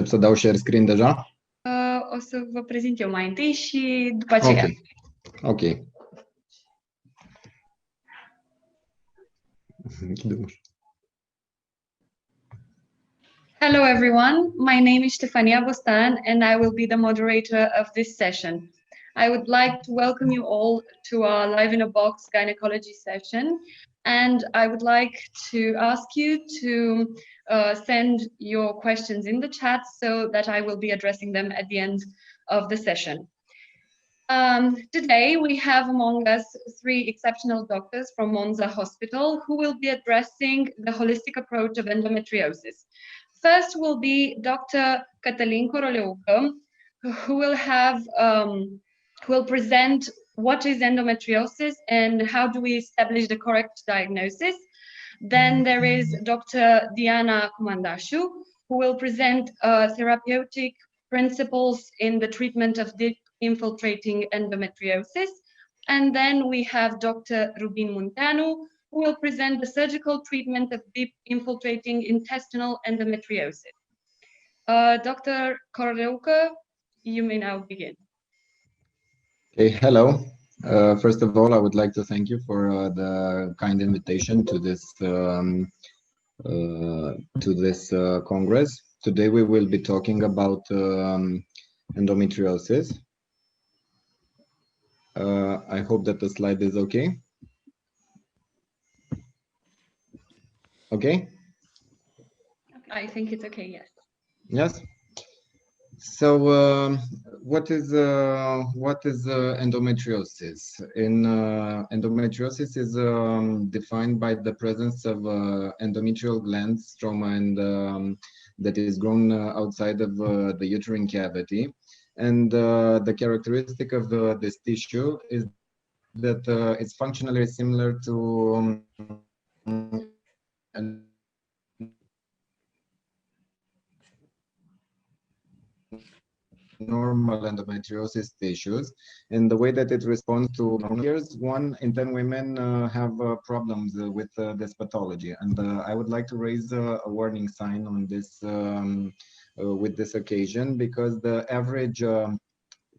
să dau share screen deja? O să vă prezint eu mai întâi și după aceea. Ok. Hello everyone, my name is Stefania Bostan and I will be the moderator of this session. I would like to welcome you all to our Live in a Box gynecology session, and I would like to ask you to send your questions in the chat so that I will be addressing them at the end of the session. Today we have among us three exceptional doctors from Monza Hospital who will be addressing the holistic approach of endometriosis. First will be Dr. Cătălin Coroleucă, who will present what is endometriosis and how do we establish the correct diagnosis. Then there is Dr. Diana Comandașu, who will present therapeutic principles in the treatment of deep infiltrating endometriosis. And then we have Dr. Rubin Munteanu, who will present the surgical treatment of deep infiltrating intestinal endometriosis. Dr. Coroleucă, you may now begin. Okay, hello. First of all, I would like to thank you for the kind invitation to this congress. Today we will be talking about endometriosis. I hope that the slide is okay. Okay? I think it's okay, yes. Yes. So, what is endometriosis? Endometriosis is defined by the presence of endometrial gland stroma and that is grown outside of the uterine cavity. And the characteristic of this tissue is that it's functionally similar to normal endometriosis tissues, and the way that it responds to years, 1 in 10 women have problems with this pathology, and I would like to raise a warning sign on this with this occasion, because the average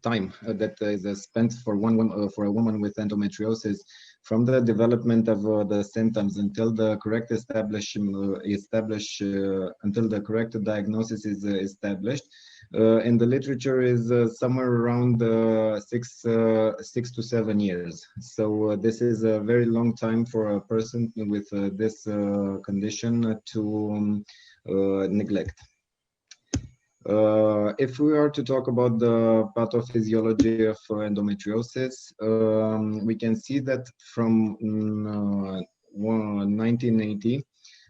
time that is spent for a woman with endometriosis from the development of the symptoms until the correct until the correct diagnosis is established in the literature is somewhere around 6 to 7 years. So this is a very long time for a person with this condition to neglect. If we are to talk about the pathophysiology of endometriosis, we can see that from 1980,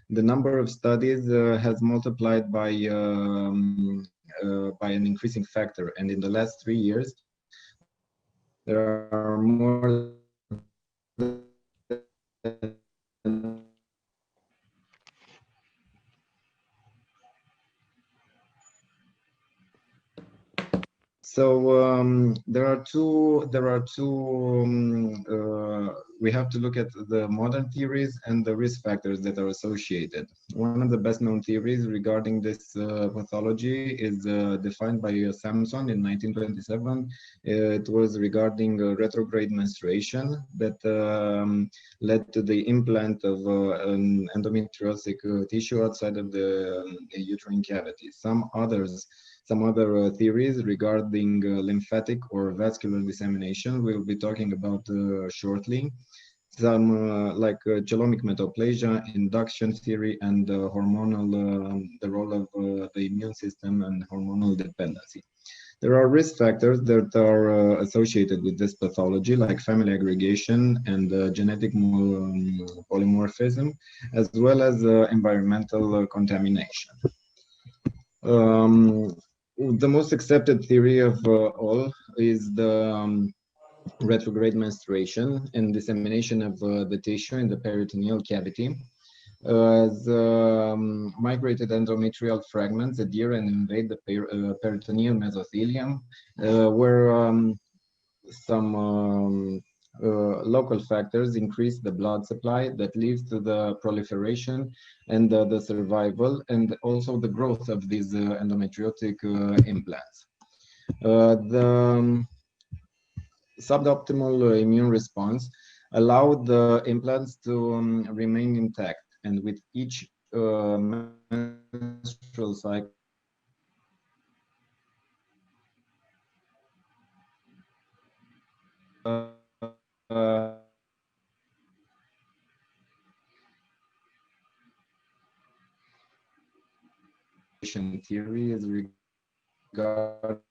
the number of studies has multiplied by an increasing factor, and in the last 3 years, there are more than we have to look at the modern theories and the risk factors that are associated. One of the best known theories regarding this pathology is defined by Samson in 1927. It was regarding retrograde menstruation that led to the implant of an endometriosic tissue outside of the uterine cavity. Some other theories regarding lymphatic or vascular dissemination we'll be talking about shortly. Some like chelomic metaplasia, induction theory, and hormonal, the role of the immune system and hormonal dependency. There are risk factors that are associated with this pathology, like family aggregation and genetic polymorphism, as well as environmental contamination. The most accepted theory of all is the retrograde menstruation and dissemination of the tissue in the peritoneal cavity. As migrated endometrial fragments adhere and invade the peritoneal mesothelium, where some local factors increase the blood supply that leads to the proliferation and the survival and also the growth of these endometriotic implants. The suboptimal immune response allowed the implants to remain intact, and with each menstrual cycle, theory is regarding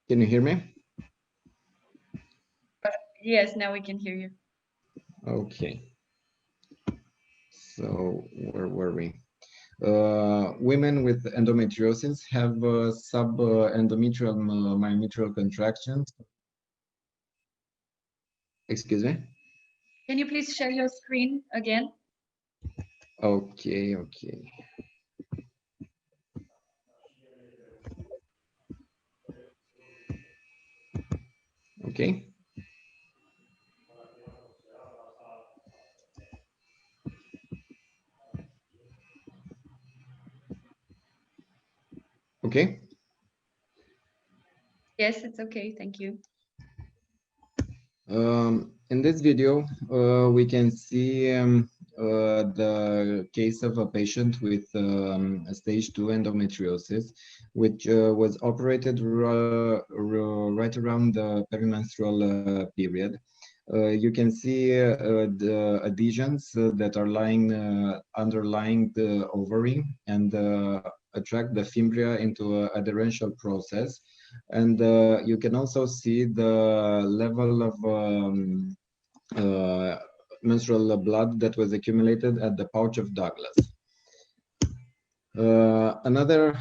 Can you hear me? Yes, now we can hear you. Okay. So where were we? Women with endometriosis have subendometrial myometrial contractions. Excuse me? Can you please share your screen again? Okay. Okay. Okay. Yes, it's okay. Thank you. In this video, we can see the case of a patient with stage 2 endometriosis, which was operated right around the perimenstrual period. You can see the adhesions that are lying underlying the ovary and attract the fimbria into a adherential process. And you can also see the level of menstrual blood that was accumulated at the pouch of Douglas. Another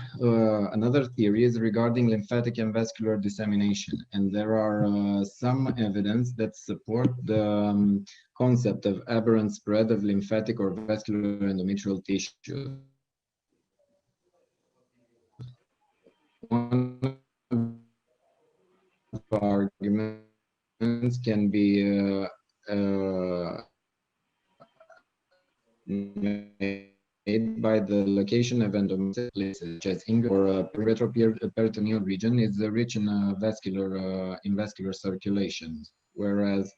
theory is regarding lymphatic and vascular dissemination, and there are some evidence that support the concept of aberrant spread of lymphatic or vascular endometrial tissue. One of the arguments can be made by the location of endometrial places, such as or retroperitoneal region is rich in vascular circulation, whereas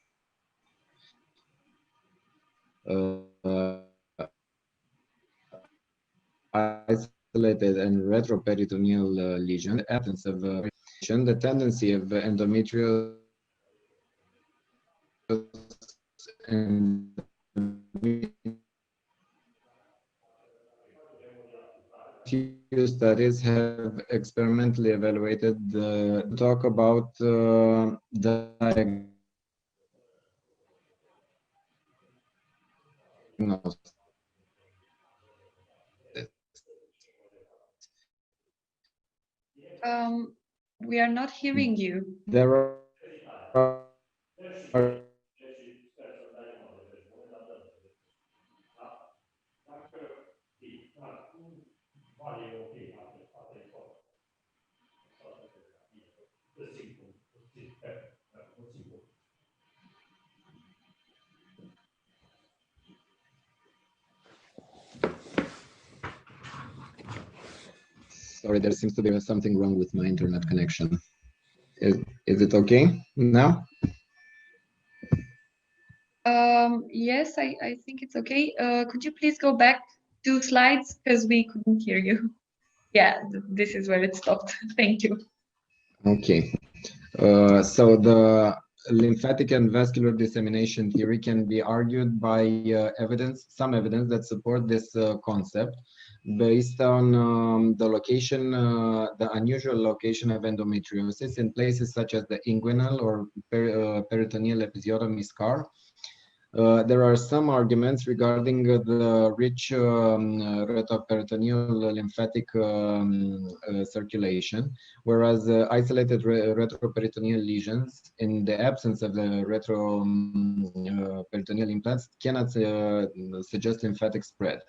isolated and retroperitoneal lesion, the absence of the tendency of endometrial and few studies have experimentally evaluated talk about the diagnosis. We are not hearing you. There are sorry, there seems to be something wrong with my internet connection. Is it okay now? Yes, I think it's okay. Could you please go back 2 slides because we couldn't hear you? Yeah, this is where it stopped. Thank you. Okay. So the lymphatic and vascular dissemination theory can be argued by some evidence that support this concept. based on the location, the unusual location of endometriosis in places such as the inguinal or peritoneal episiotomy scar. There are some arguments regarding the rich retroperitoneal lymphatic circulation, whereas isolated retroperitoneal lesions in the absence of the retroperitoneal implants cannot suggest lymphatic spread.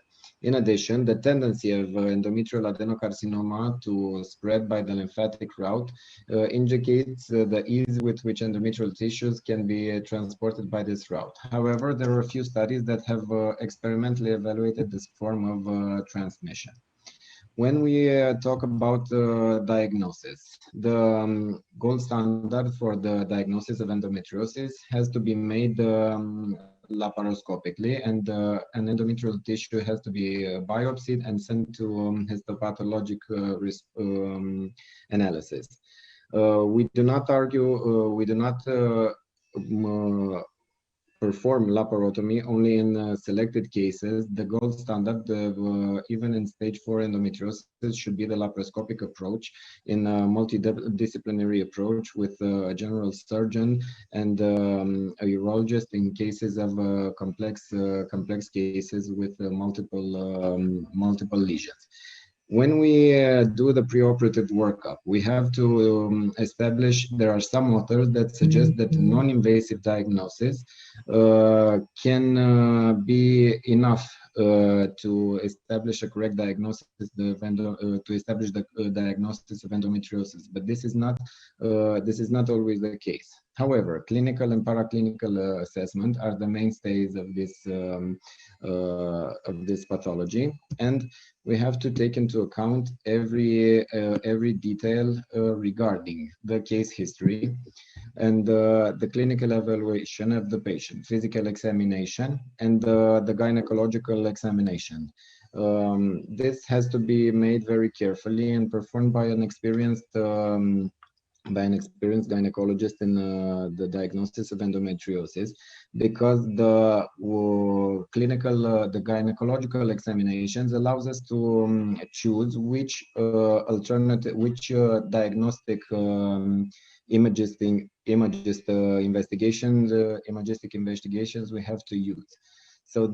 In addition, the tendency of endometrial adenocarcinoma to spread by the lymphatic route indicates the ease with which endometrial tissues can be transported by this route. However, there are a few studies that have experimentally evaluated this form of transmission. When we talk about diagnosis, the gold standard for the diagnosis of endometriosis has to be made laparoscopically, and an endometrial tissue has to be biopsied and sent to histopathologic analysis. We do not argue, we do not perform laparotomy only in selected cases. The gold standard, even in stage 4 endometriosis, should be the laparoscopic approach in a multidisciplinary approach with a general surgeon and a urologist in cases of complex cases with multiple lesions. When we do the preoperative workup, we have to establish, there are some authors that suggest that non-invasive diagnosis can be enough to establish a correct diagnosis to establish the diagnosis of endometriosis, but this is not always the case. However, clinical and paraclinical assessment are the mainstays of this pathology, and we have to take into account every detail regarding the case history and the clinical evaluation of the patient, physical examination, and the gynecological examination. This has to be made very carefully and performed by an experienced gynecologist in the diagnosis of endometriosis, because the gynecological examinations allows us to choose which diagnostic imagistic investigations we have to use. So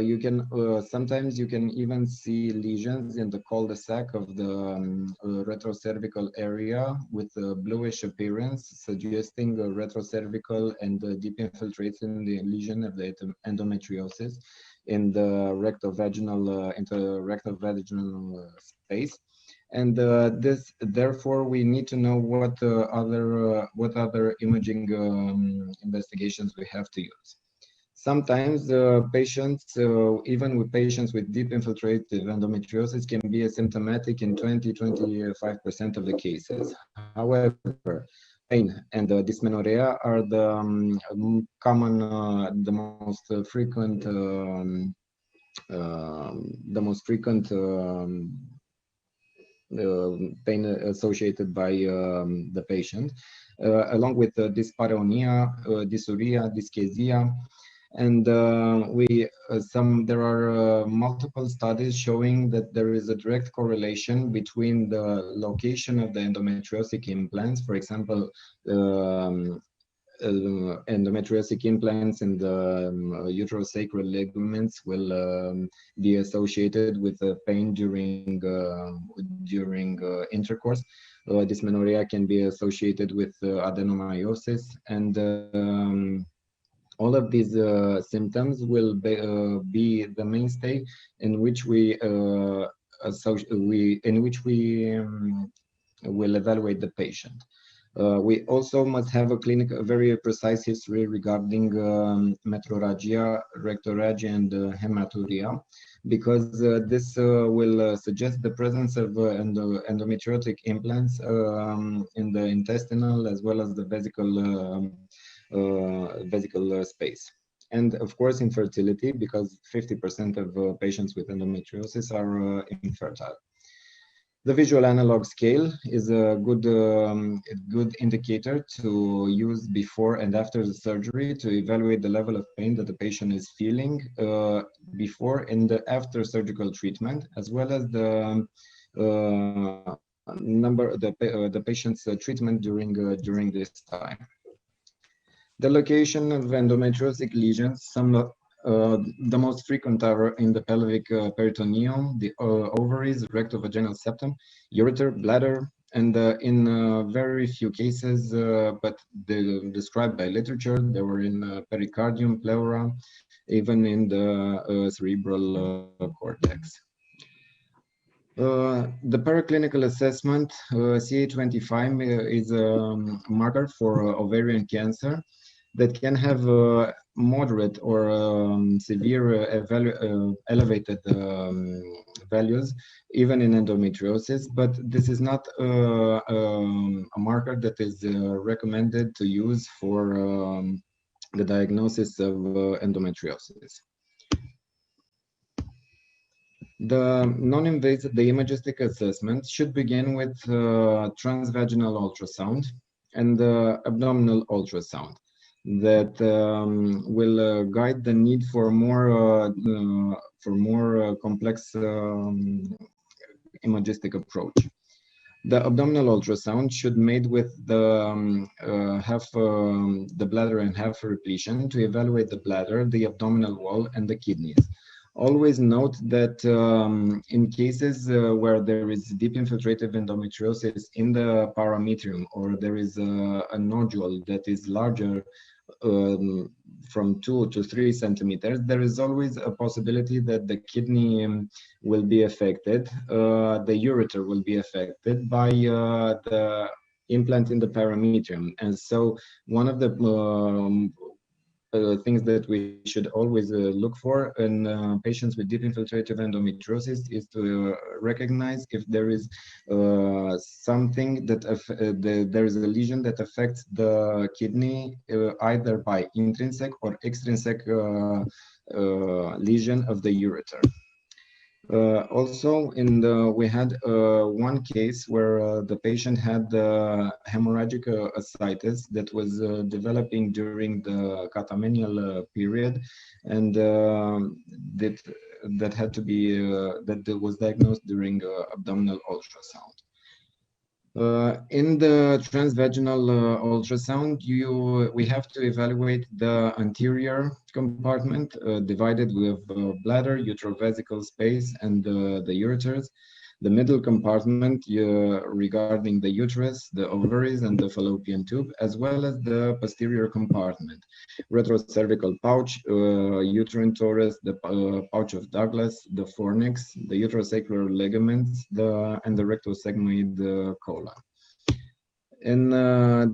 you can sometimes you can even see lesions in the cul-de-sac of the retrocervical area with a bluish appearance, suggesting a retrocervical and deep infiltrating the lesion of the endometriosis in the rectovaginal interrectovaginal space. And therefore, we need to know what other imaging investigations we have to use. Sometimes patients, even with patients with deep infiltrative endometriosis, can be asymptomatic in 20–25% of the cases. However, pain and dysmenorrhea are the most frequent pain associated by the patient, along with dyspareunia, dysuria, dyschezia. And there are multiple studies showing that there is a direct correlation between the location of the endometriosic implants. For example, endometriosic implants in the uterosacral ligaments will be associated with pain during intercourse. Dysmenorrhea can be associated with adenomyosis, and all of these symptoms will be the mainstay in which we will evaluate the patient. We also must have a very precise history regarding metrorrhagia, rectorrhagia, and hematuria, because this will suggest the presence of endometriotic implants in the intestinal as well as the vesical space. And of course, infertility, because 50% of patients with endometriosis are infertile. The visual analog scale is a good indicator to use before and after the surgery to evaluate the level of pain that the patient is feeling before and after surgical treatment, as well as the the patient's treatment during this time. The location of endometriotic lesions, the most frequent are in the pelvic peritoneum, the ovaries, rectovaginal septum, ureter, bladder, and in very few cases, but described by literature, they were in pericardium, pleura, even in the cerebral cortex. The paraclinical assessment, CA25, is a marker for ovarian cancer that can have moderate or severe elevated values, even in endometriosis, but this is not a marker that is recommended to use for the diagnosis of endometriosis. The non-invasive, the imagistic assessment should begin with transvaginal ultrasound and abdominal ultrasound that will guide the need for more complex imagistic approach. The abdominal ultrasound should made with the the bladder and half repletion to evaluate the bladder, the abdominal wall, and the kidneys. Always note that in cases where there is deep infiltrative endometriosis in the parametrium, or there is a nodule that is larger from 2 to 3 centimeters, there is always a possibility that the kidney will be affected, the ureter will be affected by the implant in the parametrium. And so one of the things that we should always look for in patients with deep infiltrative endometriosis is to recognize if there is something that there is a lesion that affects the kidney either by intrinsic or extrinsic lesion of the ureter. Also, we had one case where the patient had hemorrhagic ascites that was developing during the catamenial period, and that had to be that was diagnosed during abdominal ultrasound. In the transvaginal ultrasound, we have to evaluate the anterior compartment divided with bladder, utrovesical space, and the ureters. The middle compartment regarding the uterus, the ovaries, and the fallopian tube, as well as the posterior compartment, retrocervical pouch, uterine torus, the pouch of Douglas, the fornix, the uterosacral ligaments, and the rectosigmoid colon. In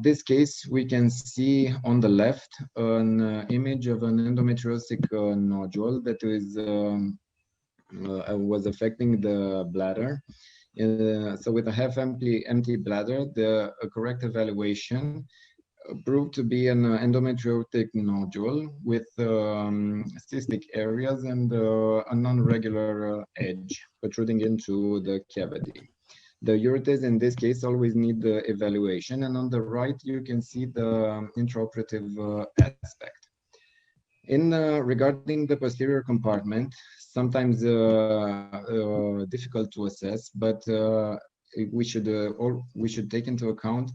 this case, we can see on the left an image of an endometriosic nodule that is was affecting the bladder. So with a half empty bladder, the correct evaluation proved to be an endometriotic nodule with cystic areas and a non-regular edge protruding into the cavity. The ureters in this case always need the evaluation, and on the right you can see the intraoperative aspect. Regarding the posterior compartment, sometimes difficult to assess, but we should take into account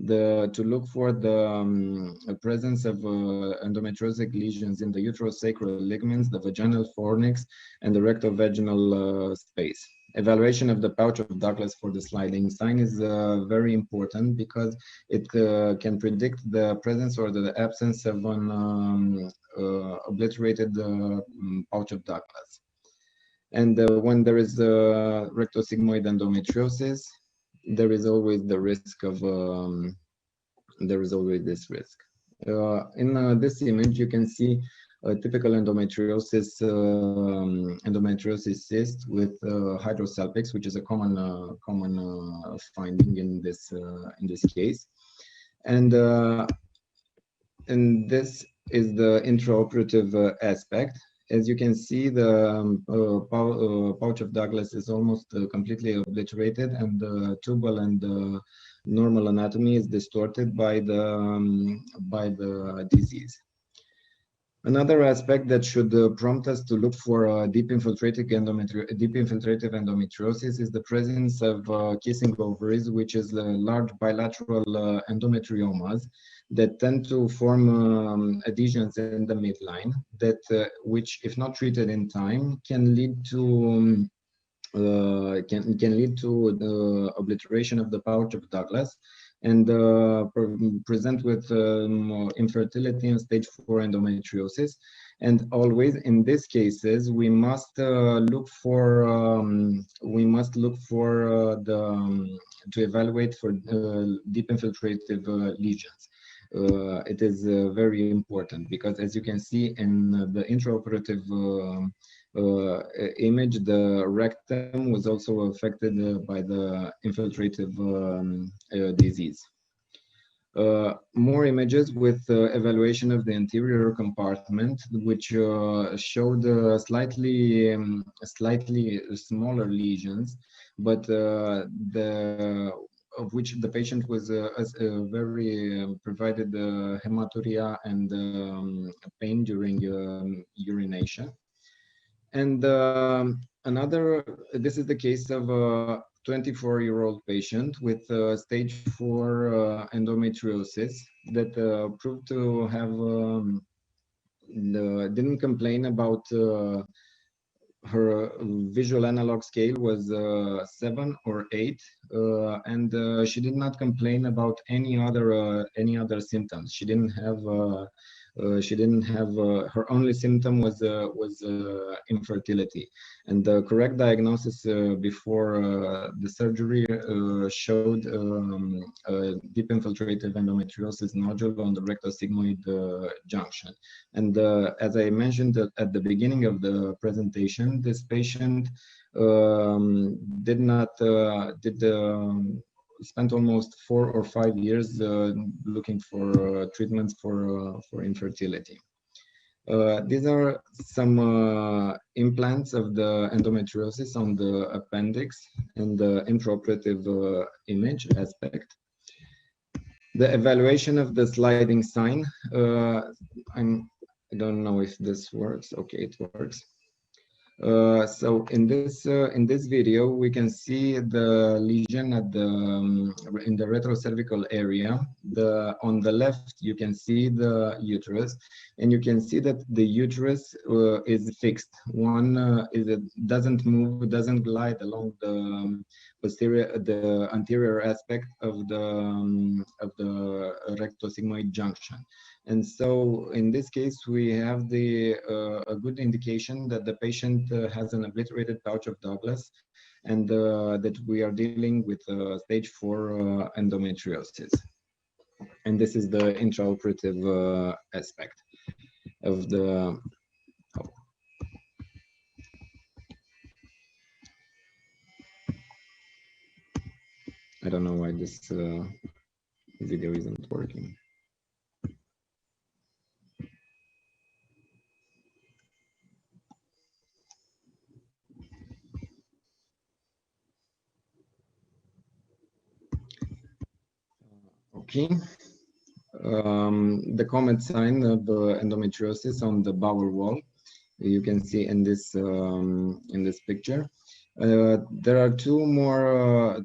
to look for the presence of endometriotic lesions in the uterosacral ligaments, the vaginal fornix, and the rectovaginal space. Evaluation of the pouch of Douglas for the sliding sign is very important because it can predict the presence or the absence of an obliterated pouch of Douglas. And when there is rectosigmoid endometriosis, there is always the risk of this risk. In this image, you can see a typical endometriosis cyst with hydrosalpinx, which is a common finding in this case, and this is the intraoperative aspect. As you can see, the pouch of Douglas is almost completely obliterated, and the tubal and the normal anatomy is distorted by the disease. Another aspect that should prompt us to look for deep infiltrative endometriosis is the presence of kissing ovaries, which is large bilateral endometriomas that tend to form adhesions in the midline that, which, if not treated in time, can lead to obliteration of the pouch of Douglas and present with infertility and stage 4 endometriosis. And always in these cases, we must look for to evaluate for deep infiltrative lesions. It is very important because, as you can see in the intraoperative image, the rectum was also affected by the infiltrative disease. More images with evaluation of the anterior compartment, which showed slightly smaller lesions, but of which the patient was provided hematuria and pain during urination. And this is the case of a 24-year-old patient with stage 4 endometriosis that proved to have didn't complain about her visual analog scale was 7 or 8, and she did not complain about any other symptoms. She didn't have her only symptom was infertility, and the correct diagnosis before the surgery showed a deep infiltrative endometriosis nodule on the rectosigmoid junction. And as I mentioned at the beginning of the presentation, this patient spent almost 4 or 5 years looking for treatments for infertility. These are some implants of the endometriosis on the appendix and the intraoperative image aspect. The evaluation of the sliding sign. I don't know if this works. Okay, it works. So in this video, we can see the lesion at in the retrocervical area. On the left, you can see the uterus, and you can see that the uterus is fixed. It doesn't move, doesn't glide along the anterior aspect of the rectosigmoid junction. And so in this case, we have a good indication that the patient has an obliterated pouch of Douglas, and that we are dealing with stage 4 endometriosis. And this is the intraoperative aspect of the... I don't know why this video isn't working. Okay, the comet sign of endometriosis on the bowel wall, you can see in this picture. There are two more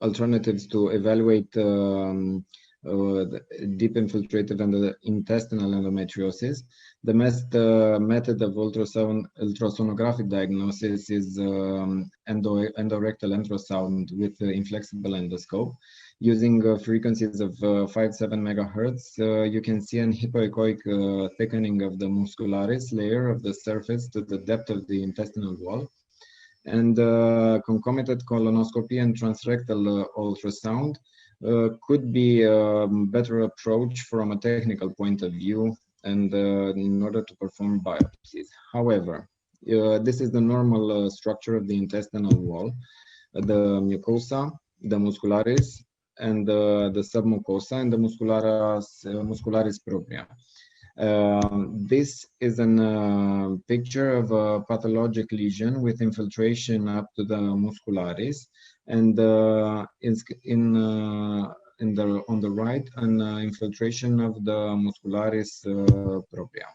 alternatives to evaluate the deep infiltrative and the intestinal endometriosis. The best method of ultrasonographic diagnosis is endorectal ultrasound with inflexible endoscope. Using frequencies of 5-7 megahertz, you can see an hypoechoic thickening of the muscularis layer of the surface to the depth of the intestinal wall. And concomitant colonoscopy and transrectal ultrasound could be a better approach from a technical point of view and in order to perform biopsies. However, this is the normal structure of the intestinal wall, the mucosa, the muscularis, and the submucosa, and the muscularis propria. This is a picture of a pathologic lesion with infiltration up to the muscularis, and on the right, an infiltration of the muscularis propria.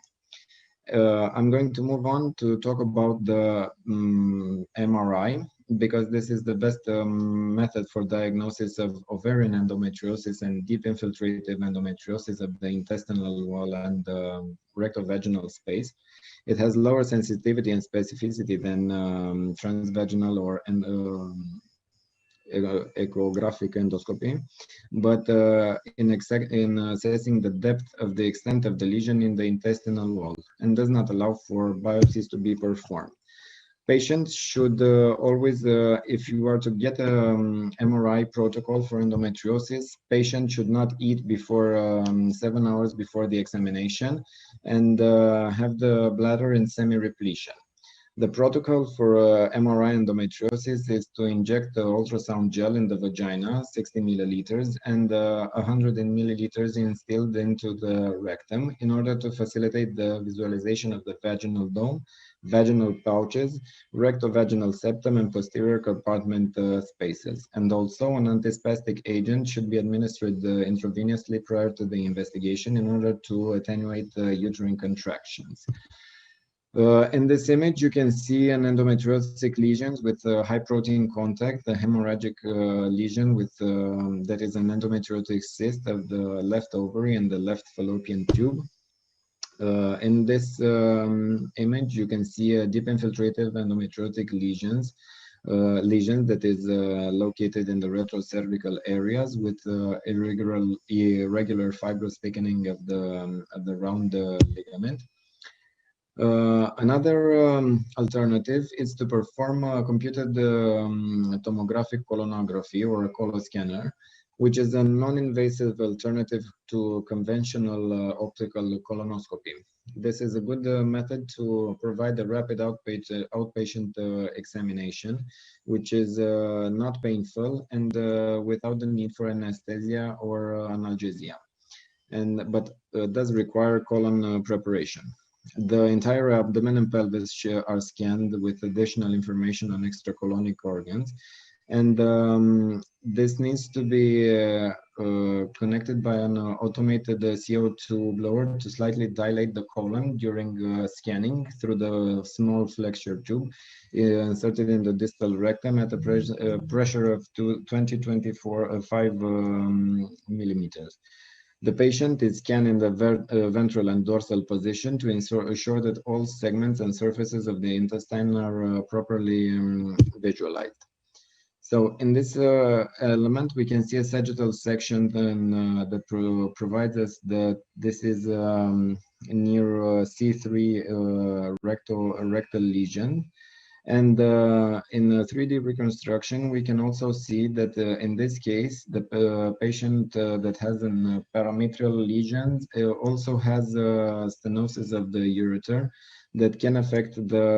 I'm going to move on to talk about the MRI, because this is the best method for diagnosis of ovarian endometriosis and deep infiltrative endometriosis of the intestinal wall and rectovaginal space. It has lower sensitivity and specificity than transvaginal or echographic endoscopy, but in assessing the depth of the extent of the lesion in the intestinal wall, and does not allow for biopsies to be performed. Patients should always, if you are to get an MRI protocol for endometriosis, patients should not eat before 7 hours before the examination, and have the bladder in semi-repletion. The protocol for MRI endometriosis is to inject the ultrasound gel in the vagina, 60 milliliters, and 100 milliliters instilled into the rectum in order to facilitate the visualization of the vaginal dome, vaginal pouches, rectovaginal septum, and posterior compartment spaces. And also, an antispastic agent should be administered intravenously prior to the investigation in order to attenuate the uterine contractions. In this image, you can see an endometriotic lesion with high protein contact, the hemorrhagic lesion with that is an endometriotic cyst of the left ovary and the left fallopian tube. In this image, you can see a deep infiltrative endometriotic lesion that is located in the retrocervical areas with irregular fibrous thickening of the round ligament. Another alternative is to perform a computed tomographic colonography or a coloscanner, which is a non-invasive alternative to conventional optical colonoscopy. This is a good method to provide a rapid outpatient examination, which is not painful and without the need for anesthesia or analgesia, but does require colon preparation. The entire abdomen and pelvis are scanned with additional information on extracolonic organs, and this needs to be connected by an automated CO2 blower to slightly dilate the colon during scanning through the small flexure tube inserted in the distal rectum at a pressure of 5 millimeters. The patient is scanned in the ventral and dorsal position to ensure that all segments and surfaces of the intestine are properly visualized. So in this element, we can see a sagittal section that provides us that this is near C3 rectal lesion. And in a 3D reconstruction, we can also see that in this case, the patient that has a parametrial lesion also has stenosis of the ureter that can affect the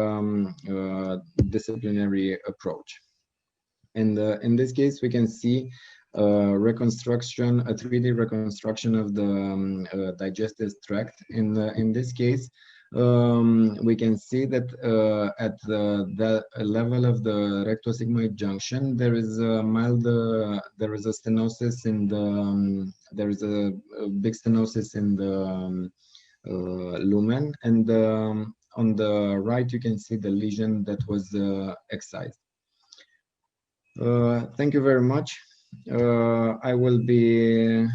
disciplinary approach. And in this case, we can see a 3D reconstruction of the digestive tract. In this case, we can see that at the level of the rectosigmoid junction, there is a stenosis in the there is a big stenosis in the lumen, and on the right you can see the lesion that was excised. Thank you very much. I will be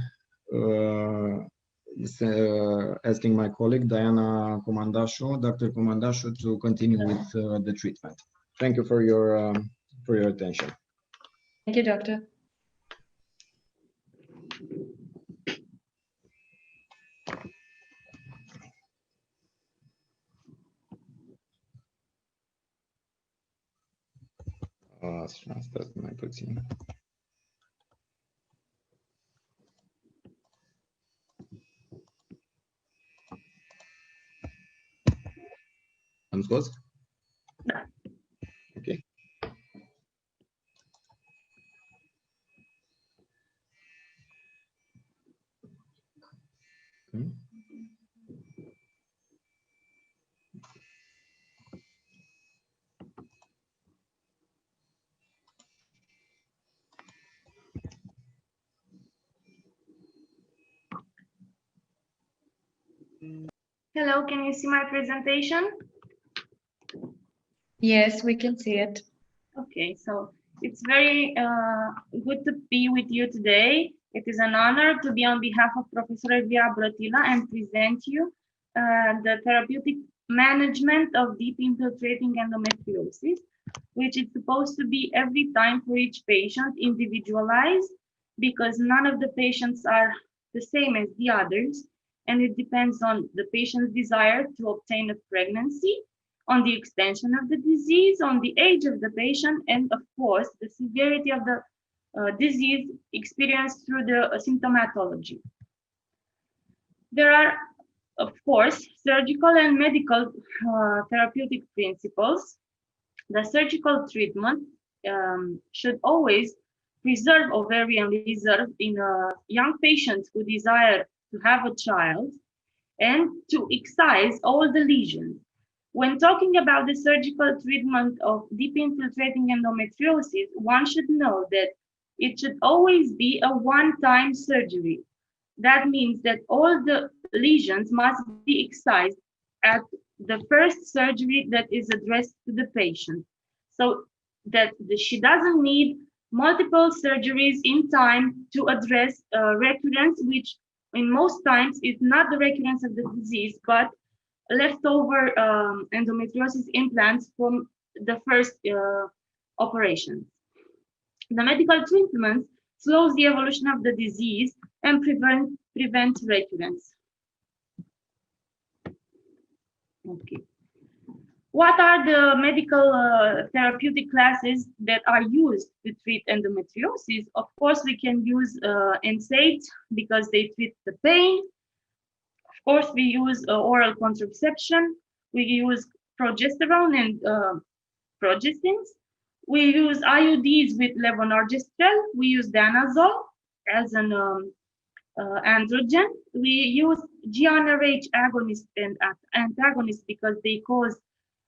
asking my colleague Diana Comandașu, Dr. Comandașu, to continue with the treatment. Thank you for your attention. Thank you, doctor. Asta mai puțin. Am scos? Da. Ok. Hello, can you see my presentation? Yes, we can see it. Okay, so it's very good to be with you today. It is an honor to be on behalf of Professor Evia Brătilă and present you the therapeutic management of deep infiltrating endometriosis, which is supposed to be every time for each patient individualized, because none of the patients are the same as the others, and it depends on the patient's desire to obtain a pregnancy, on the extension of the disease, on the age of the patient, and of course, the severity of the disease experienced through the symptomatology. There are, of course, surgical and medical therapeutic principles. The surgical treatment should always preserve ovarian reserve in young patients who desire to have a child and to excise all the lesions. When talking about the surgical treatment of deep infiltrating endometriosis, one should know that it should always be a one-time surgery. That means that all the lesions must be excised at the first surgery that is addressed to the patient, so that she doesn't need multiple surgeries in time to address recurrence, which in most times is not the recurrence of the disease, but leftover endometriosis implants from the first operation. The medical treatment slows the evolution of the disease and prevent recurrence. Okay. What are the medical therapeutic classes that are used to treat endometriosis? Of course, we can use NSAIDs because they treat the pain. Of course, we use oral contraception. We use progesterone and progestins. We use IUDs with levonorgestrel. We use danazol as an androgen. We use GnRH agonists and antagonists because they cause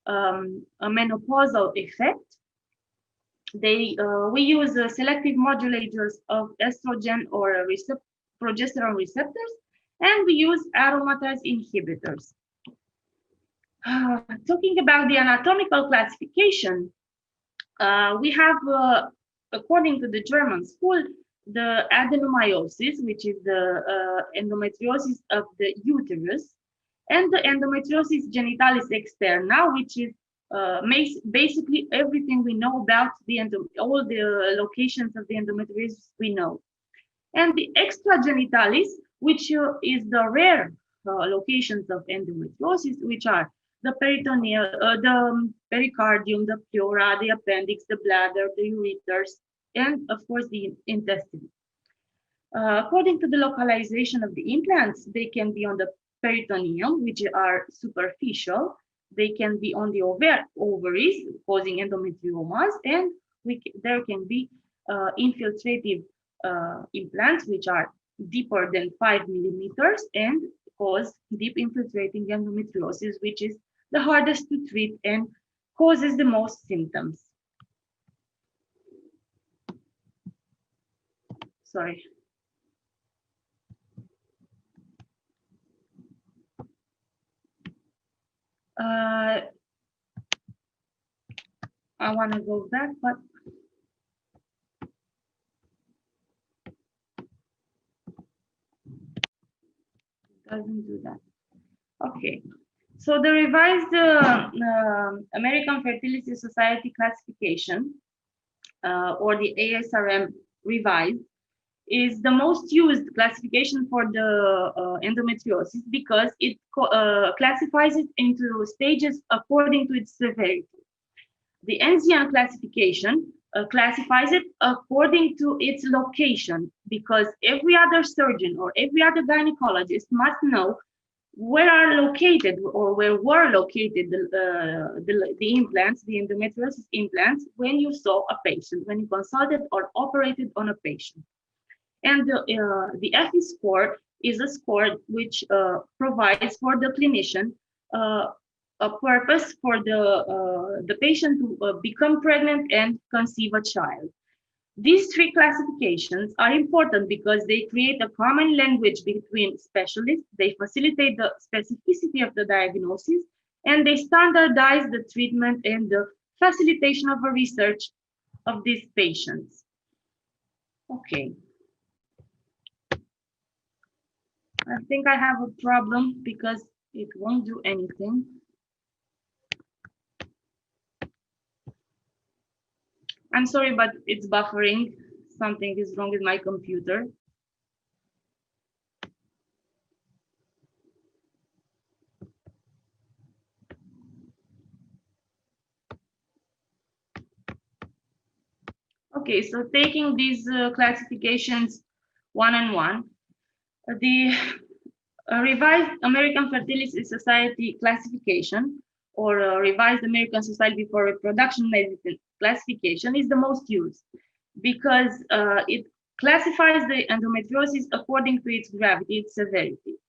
a menopausal effect. We use selective modulators of estrogen or progesterone receptors, and we use aromatase inhibitors. Talking about the anatomical classification, we have, according to the German school, the adenomyosis, which is the endometriosis of the uterus, and the endometriosis genitalis externa, which is basically everything we know about all the locations of the endometriosis we know. And the extragenitalis, which is the rare locations of endometriosis, which are the peritoneal, the pericardium, the pleura, the appendix, the bladder, the ureters, and of course the intestine. According to the localization of the implants, they can be on the peritoneum, which are superficial. They can be on the ovaries, causing endometriomas, and there can be infiltrative implants, which are deeper than 5 millimeters and cause deep infiltrating endometriosis, which is the hardest to treat and causes the most symptoms. Sorry. I want to go back, but it doesn't do that. Okay. So the revised American Fertility Society classification, or the ASRM revised, is the most used classification for the endometriosis because it classifies it into stages according to its severity. The NCN classification classifies it according to its location, because every other surgeon or every other gynecologist must know where are located or where were located the implants, the endometriosis implants, when you saw a patient, when you consulted or operated on a patient. And the FE score is a score which provides for the clinician a purpose for the patient to become pregnant and conceive a child. These three classifications are important because they create a common language between specialists, they facilitate the specificity of the diagnosis, and they standardize the treatment and the facilitation of a research of these patients. Okay. I think I have a problem because it won't do anything. I'm sorry, but it's buffering. Something is wrong with my computer. Okay, so taking these classifications one on one, the revised American Fertility Society classification, or revised American Society for Reproduction Medicine classification, is the most used because it classifies the endometriosis according to its gravity, its severity.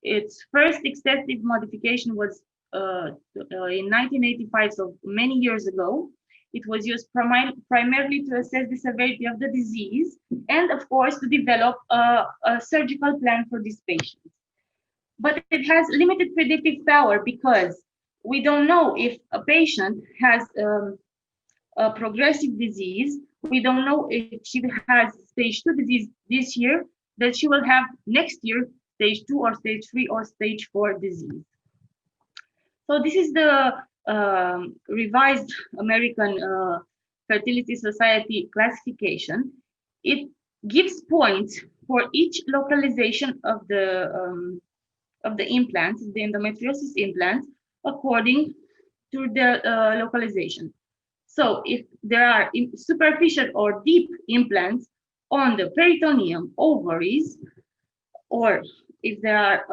Its first extensive modification was in 1985, so many years ago. It was used primarily to assess the severity of the disease and, of course, to develop a surgical plan for these patients. But it has limited predictive power because we don't know if a patient has a progressive disease. We don't know if she has stage 2 disease this year, that she will have next year stage 2 or stage 3 or stage 4 disease. So this is the revised American Fertility Society classification. It gives points for each localization of the implants, the endometriosis implants, according to the localization. So if there are superficial or deep implants on the peritoneum, ovaries, or if there are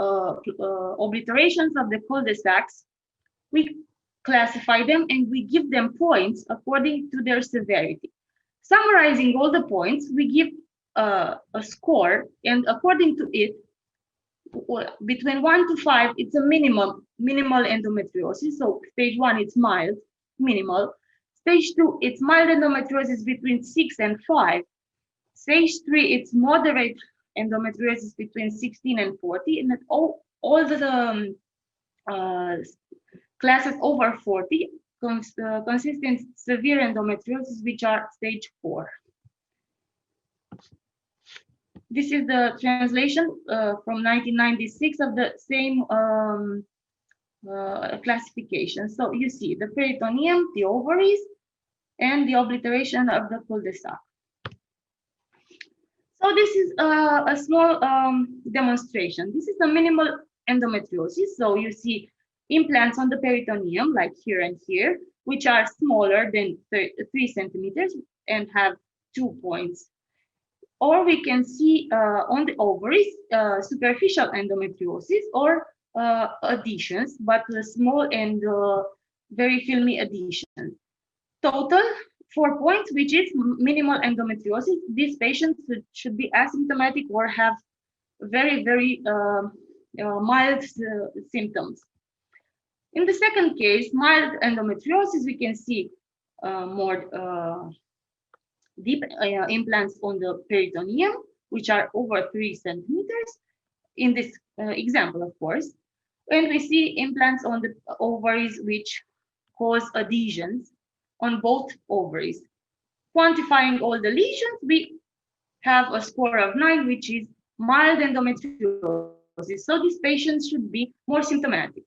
obliterations of the cul-de-sacs, we classify them and we give them points according to their severity. Summarizing all the points, we give a score, and according to it, between 1 to 5, it's a minimal endometriosis. So stage 1, it's mild, minimal. Stage 2, it's mild endometriosis between 6 and 5. Stage 3, it's moderate endometriosis between 16 and 40. And all the classes over 40 consist in severe endometriosis, which are stage 4. This is the translation from 1996 of the same classification. So you see the peritoneum, the ovaries, and the obliteration of the cul-de-sac. So this is a small demonstration. This is a minimal endometriosis. So you see implants on the peritoneum, like here and here, which are smaller than 3 centimeters and have 2 points. Or we can see on the ovaries superficial endometriosis or adhesions, but small and very filmy adhesions. Total 4 points, which is minimal endometriosis. These patients should be asymptomatic or have very, very mild symptoms. In the second case, mild endometriosis, we can see more deep implants on the peritoneum, which are over 3 centimeters, in this example, of course. And we see implants on the ovaries, which cause adhesions on both ovaries. Quantifying all the lesions, we have a score of 9, which is mild endometriosis. So these patients should be more symptomatic.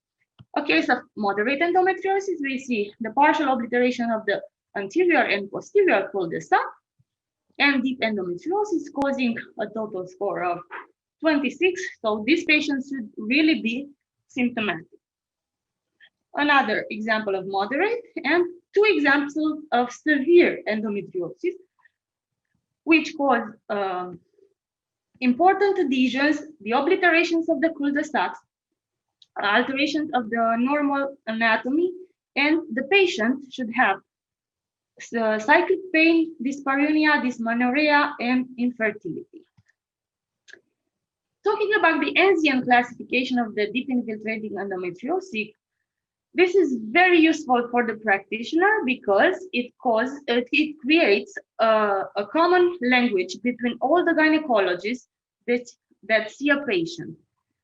A case of moderate endometriosis, we see the partial obliteration of the anterior and posterior cul-de-sac, and deep endometriosis causing a total score of 26. So these patients should really be symptomatic. Another example of moderate, and 2 examples of severe endometriosis, which cause important adhesions, the obliterations of the cul-de-sacs, alterations of the normal anatomy, and the patient should have cyclic pain, dyspareunia, dysmenorrhea, and infertility. Talking about the Enzian classification of the deep infiltrating endometriosis, This is very useful for the practitioner because it creates a common language between all the gynecologists that see a patient,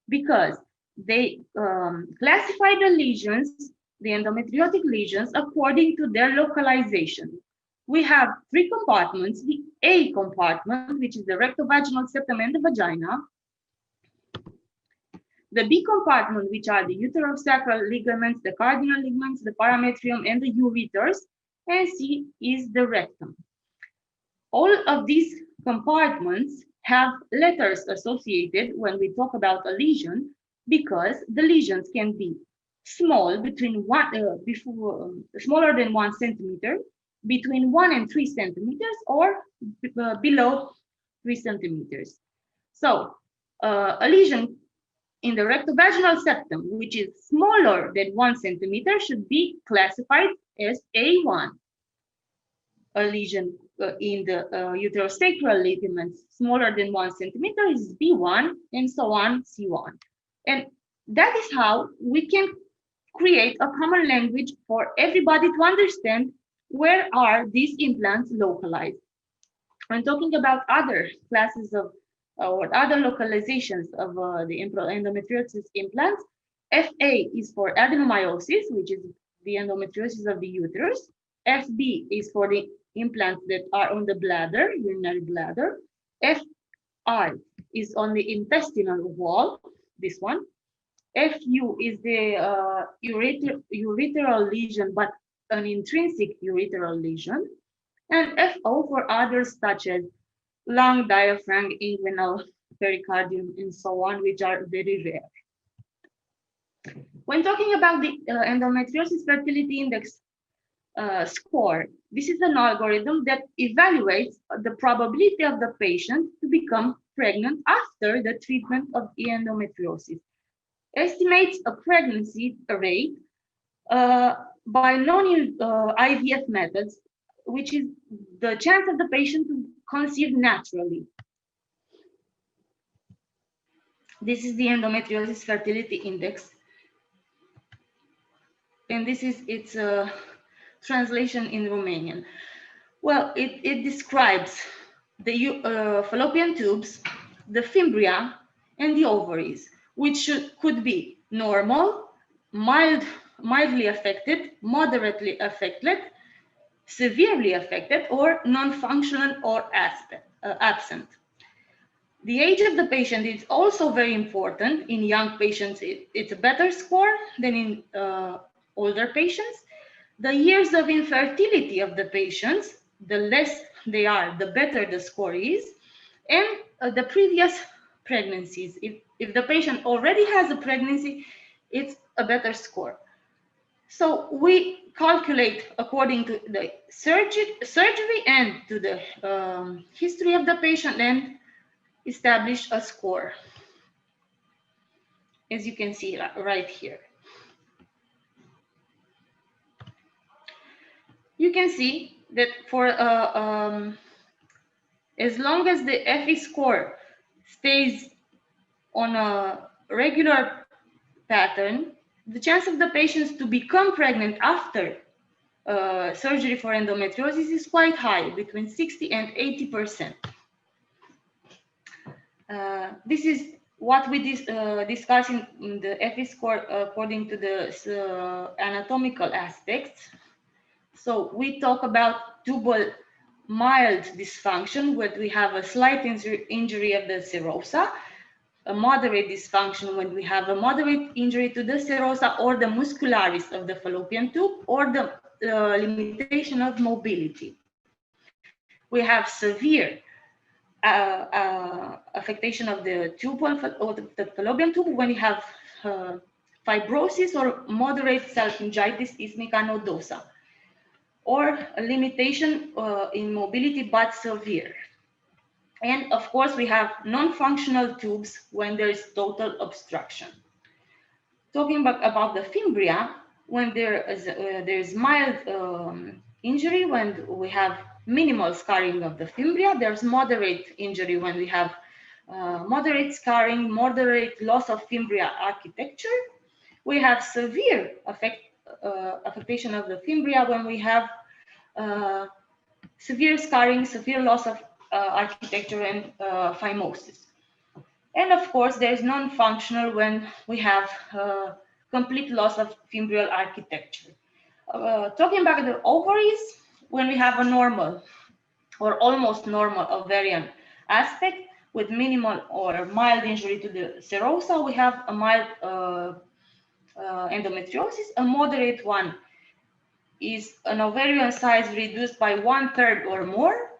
because they classify the lesions, the endometriotic lesions, according to their localization. We have three compartments: the A compartment, which is the rectovaginal septum and the vagina; the B compartment, which are the uterosacral ligaments, the cardinal ligaments, the parametrium, and the ureters; and C is the rectum. All of these compartments have letters associated when we talk about a lesion, because the lesions can be small, smaller than 1 centimeter, between 1 and 3 centimeters, or below 3 centimeters. So a lesion in the rectovaginal septum, which is smaller than 1 centimeter, should be classified as A1. A lesion in the uterosacral ligaments smaller than 1 centimeter is B1, and so on, C1. And that is how we can create a common language for everybody to understand where are these implants localized. When talking about other classes of or other localizations of the endometriosis implants, FA is for adenomyosis, which is the endometriosis of the uterus. FB is for the implants that are on the bladder, urinary bladder. FI is on the intestinal wall, this one. FU is the ureteral lesion, but an intrinsic ureteral lesion. And FO for others such as lung, diaphragm, inguinal, pericardium, and so on, which are very rare. When talking about the endometriosis fertility index score, this is an algorithm that evaluates the probability of the patient to become pregnant after the treatment of endometriosis. Estimates a pregnancy rate by non-IVF methods, which is the chance of the patient to conceive naturally. This is the endometriosis fertility index, and this is its translation in Romanian. Well, it describes the fallopian tubes, the fimbria, and the ovaries, which could be normal, mildly affected, moderately affected, severely affected, or non-functional or absent. The age of the patient is also very important. In young patients, it's a better score than in older patients. The years of infertility of the patients, the less they are, the better the score is. And the previous pregnancies, if the patient already has a pregnancy, it's a better score. So we calculate according to the surgery and to the history of the patient, and establish a score, as you can see right here. You can see that for as long as the FE score stays on a regular pattern, the chance of the patients to become pregnant after surgery for endometriosis is quite high, between 60 and 80%. This is what we discuss in the FE score according to the anatomical aspects. So we talk about tubal mild dysfunction, where we have a slight injury of the serosa, a moderate dysfunction when we have a moderate injury to the serosa or the muscularis of the fallopian tube, or the limitation of mobility. We have severe affectation of the tubal or the fallopian tube when you have fibrosis or moderate salpingitis ismica nodosa, or a limitation in mobility but severe. And of course, we have non-functional tubes when there is total obstruction. Talking about the fimbria, when there is mild injury, when we have minimal scarring of the fimbria, there's moderate injury when we have moderate scarring, moderate loss of fimbria architecture. We have severe affectation of the fimbria when we have severe scarring, severe loss of architecture, and phimosis. And of course, there is non-functional when we have complete loss of fimbrial architecture. Talking about the ovaries, when we have a normal or almost normal ovarian aspect with minimal or mild injury to the serosa, we have a mild endometriosis. A moderate one is an ovarian size reduced by 1/3 or more.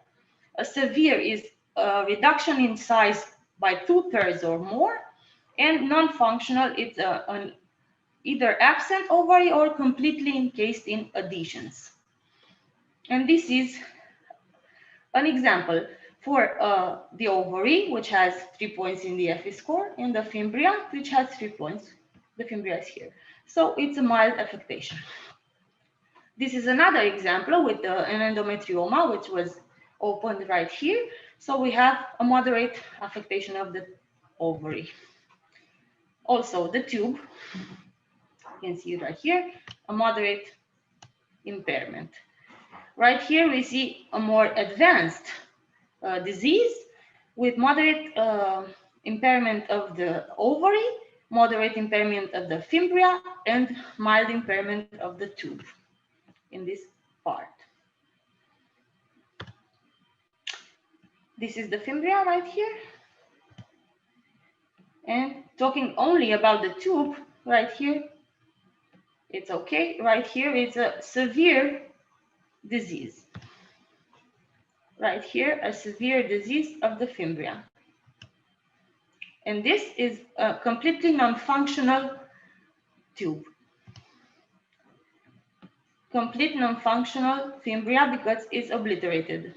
A severe is a reduction in size by 2/3 or more. And non-functional, it's an either absent ovary or completely encased in adhesions. And this is an example for the ovary, which has 3 points in the FE score, and the fimbria, which has 3 points. The fimbria is here. So it's a mild affectation. This is another example with an endometrioma, which was opened right here. So we have a moderate affectation of the ovary. Also the tube, you can see it right here, a moderate impairment. Right here we see a more advanced disease with moderate impairment of the ovary, moderate impairment of the fimbria, and mild impairment of the tube in this part. This is the fimbria right here. And talking only about the tube right here, it's okay. Right here it's a severe disease. Right here, a severe disease of the fimbria. And this is a completely non-functional tube. Complete non-functional fimbria because it's obliterated.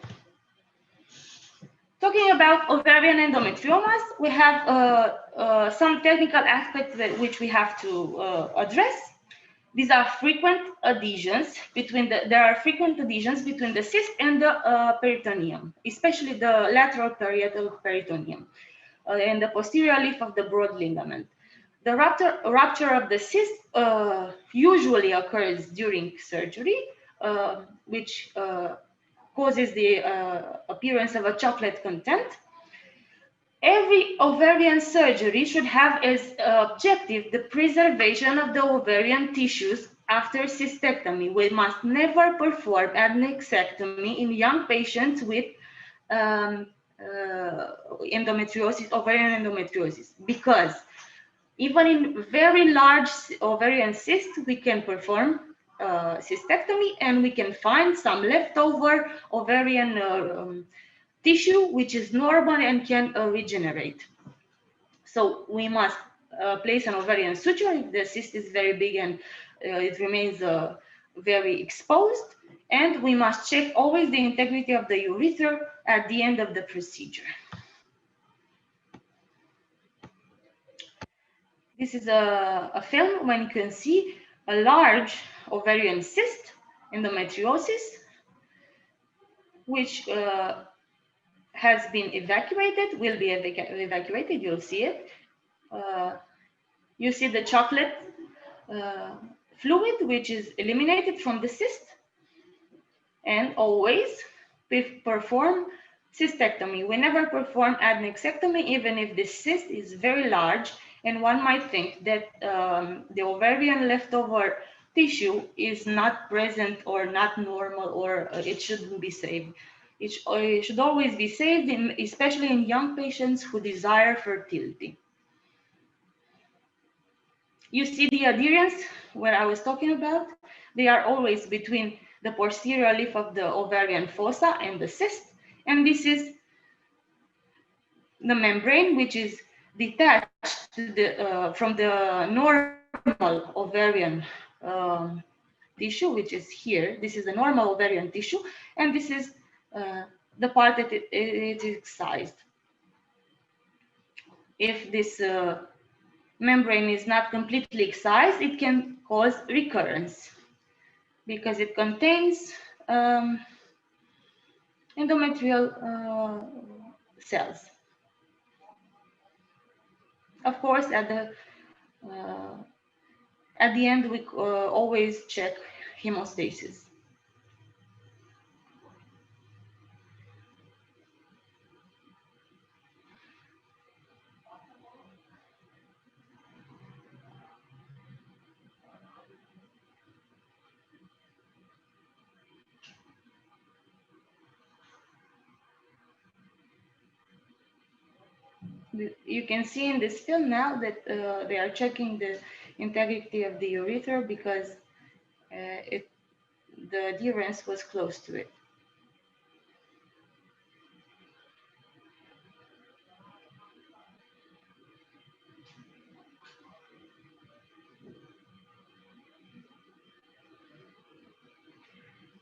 Talking about ovarian endometriomas, we have some technical aspects which we have to address. These are frequent adhesions between there are frequent adhesions between the cyst and the peritoneum, especially the lateral parietal peritoneum and the posterior leaf of the broad ligament. The rupture of the cyst usually occurs during surgery, which causes the appearance of a chocolate content. Every ovarian surgery should have as objective the preservation of the ovarian tissues after cystectomy. We must never perform adnexectomy in young patients with endometriosis, ovarian endometriosis, because even in very large ovarian cysts, we can perform cystectomy and we can find some leftover ovarian tissue which is normal and can regenerate. So we must place an ovarian suture if the cyst is very big and it remains very exposed, and we must check always the integrity of the urethra at the end of the procedure. This is a film when you can see a large ovarian cyst, endometriosis, which has been evacuated, will be evacuated, you'll see it. You see the chocolate fluid, which is eliminated from the cyst. And always perform cystectomy. We never perform adnexectomy, even if the cyst is very large, and one might think that the ovarian leftover tissue is not present or not normal, or it shouldn't be saved. It should always be saved, especially in young patients who desire fertility. You see the adherence where I was talking about? They are always between the posterior leaf of the ovarian fossa and the cyst. And this is the membrane, which is detached to the, from the normal ovarian tissue, which is here. This is the normal ovarian tissue, and this is the part that it is excised. If this membrane is not completely excised, it can cause recurrence because it contains endometrial cells. Of course, at at the end, we always check hemostasis. You can see in this film now that they are checking the integrity of the urethra because the adherence was close to it.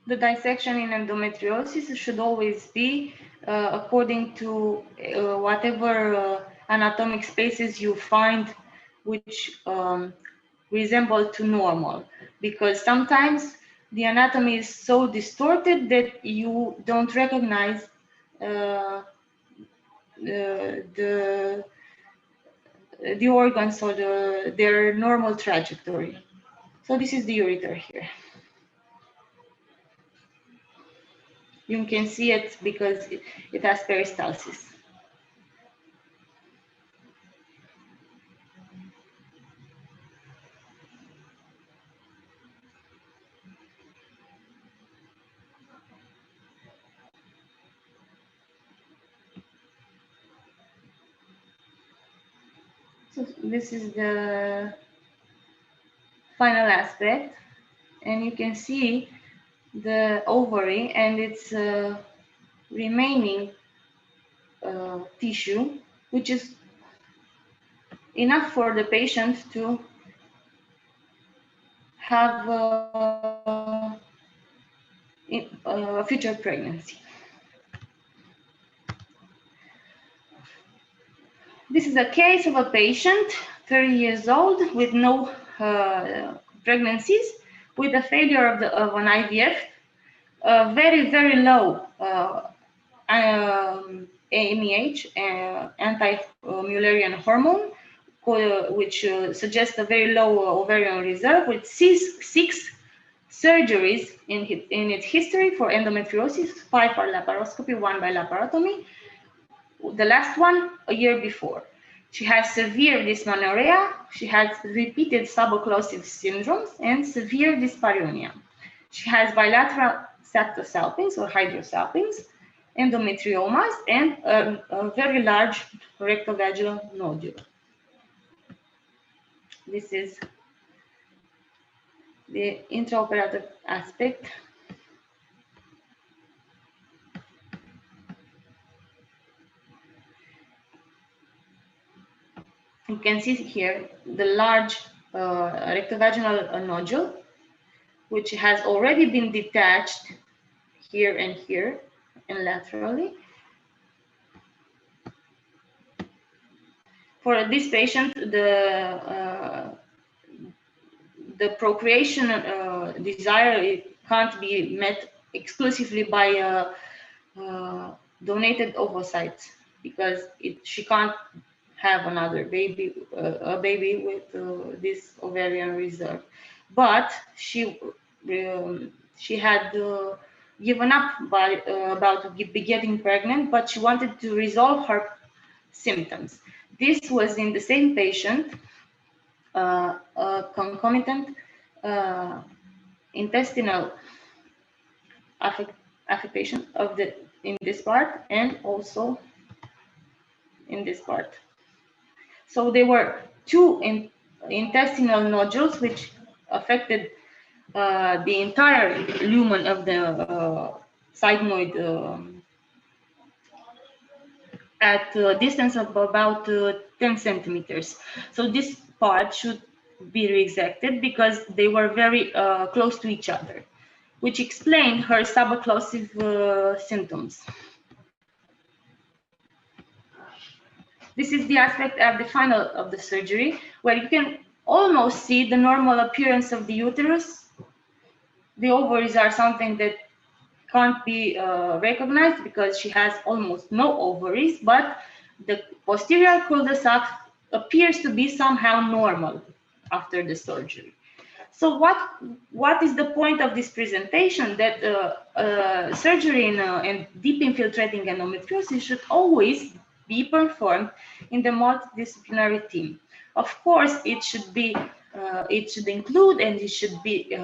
The dissection in endometriosis should always be according to whatever anatomic spaces you find which resemble to normal, because sometimes the anatomy is so distorted that you don't recognize the organs or their normal trajectory. So this is the ureter here. You can see it because it has peristalsis. So this is the final aspect, and you can see the ovary and its remaining tissue, which is enough for the patient to have a future pregnancy. This is a case of a patient, 30 years old, with no pregnancies, with a failure of an IVF, very, very low AMH, anti-Mullerian hormone, which suggests a very low ovarian reserve, with six surgeries in its history for endometriosis, 5 by laparoscopy, 1 by laparotomy. The last one a year before. She has severe dysmenorrhea, she has repeated subocclusive syndromes, and severe dyspareunia. She has bilateral sactosalpinx or hydrosalpinx, endometriomas, and a very large rectovaginal nodule. This is the intraoperative aspect. You can see here the large rectovaginal nodule, which has already been detached here and here and laterally. For this patient, the procreation desire can't be met exclusively by donated ovocytes, because she can't have another baby, a baby with this ovarian reserve. But she had given up about getting pregnant, but she wanted to resolve her symptoms. This was in the same patient, concomitant intestinal affectation in this part and also in this part. So there were two intestinal nodules which affected the entire lumen of the sigmoid at a distance of about 10 centimeters. So this part should be resected because they were very close to each other, which explained her subocclusive symptoms. This is the aspect at the final of the surgery, where you can almost see the normal appearance of the uterus. The ovaries are something that can't be recognized because she has almost no ovaries, but the posterior cul-de-sac appears to be somehow normal after the surgery. So what is the point of this presentation? That surgery in deep infiltrating endometriosis should always be performed in the multidisciplinary team. Of course, it should be, it should include and it should be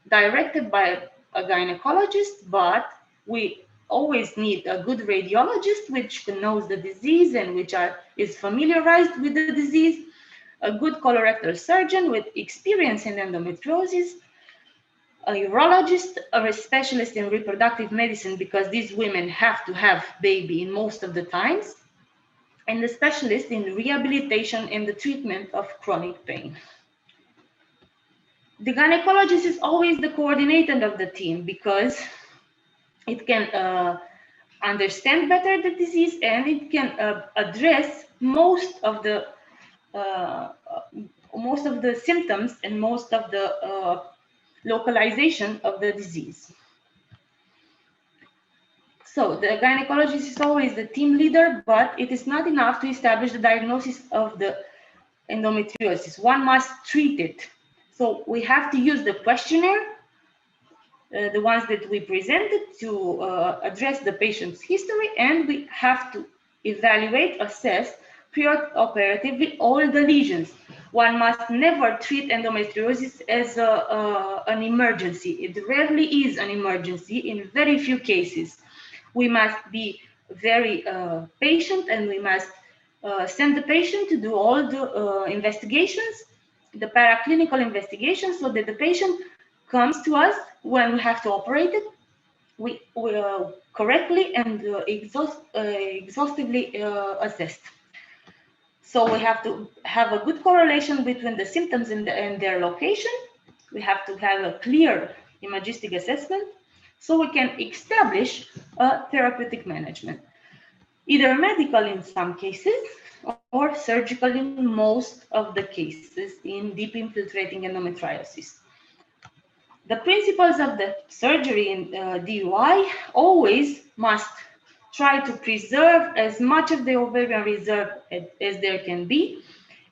directed by a gynecologist, but we always need a good radiologist which knows the disease and which is familiarized with the disease, a good colorectal surgeon with experience in endometriosis, a urologist, a specialist in reproductive medicine, because these women have to have baby in most of the times, and a specialist in rehabilitation and the treatment of chronic pain. The gynecologist is always the coordinator of the team because it can understand better the disease and it can address most of the symptoms and most of the localization of the disease. So the gynecologist is always the team leader, but it is not enough to establish the diagnosis of the endometriosis. One must treat it. So we have to use the questionnaire, the ones that we presented, to address the patient's history, and we have to evaluate, assess preoperatively all the lesions. One must never treat endometriosis as an emergency. It rarely is an emergency in very few cases. We must be very patient, and we must send the patient to do all the investigations, the paraclinical investigations, so that the patient comes to us when we have to operate it. We correctly and exhaustively assessed. So we have to have a good correlation between the symptoms and their location. We have to have a clear imagistic assessment so we can establish a therapeutic management, either medical in some cases or surgical in most of the cases in deep infiltrating endometriosis. The principles of the surgery in DUI always must try to preserve as much of the ovarian reserve as there can be,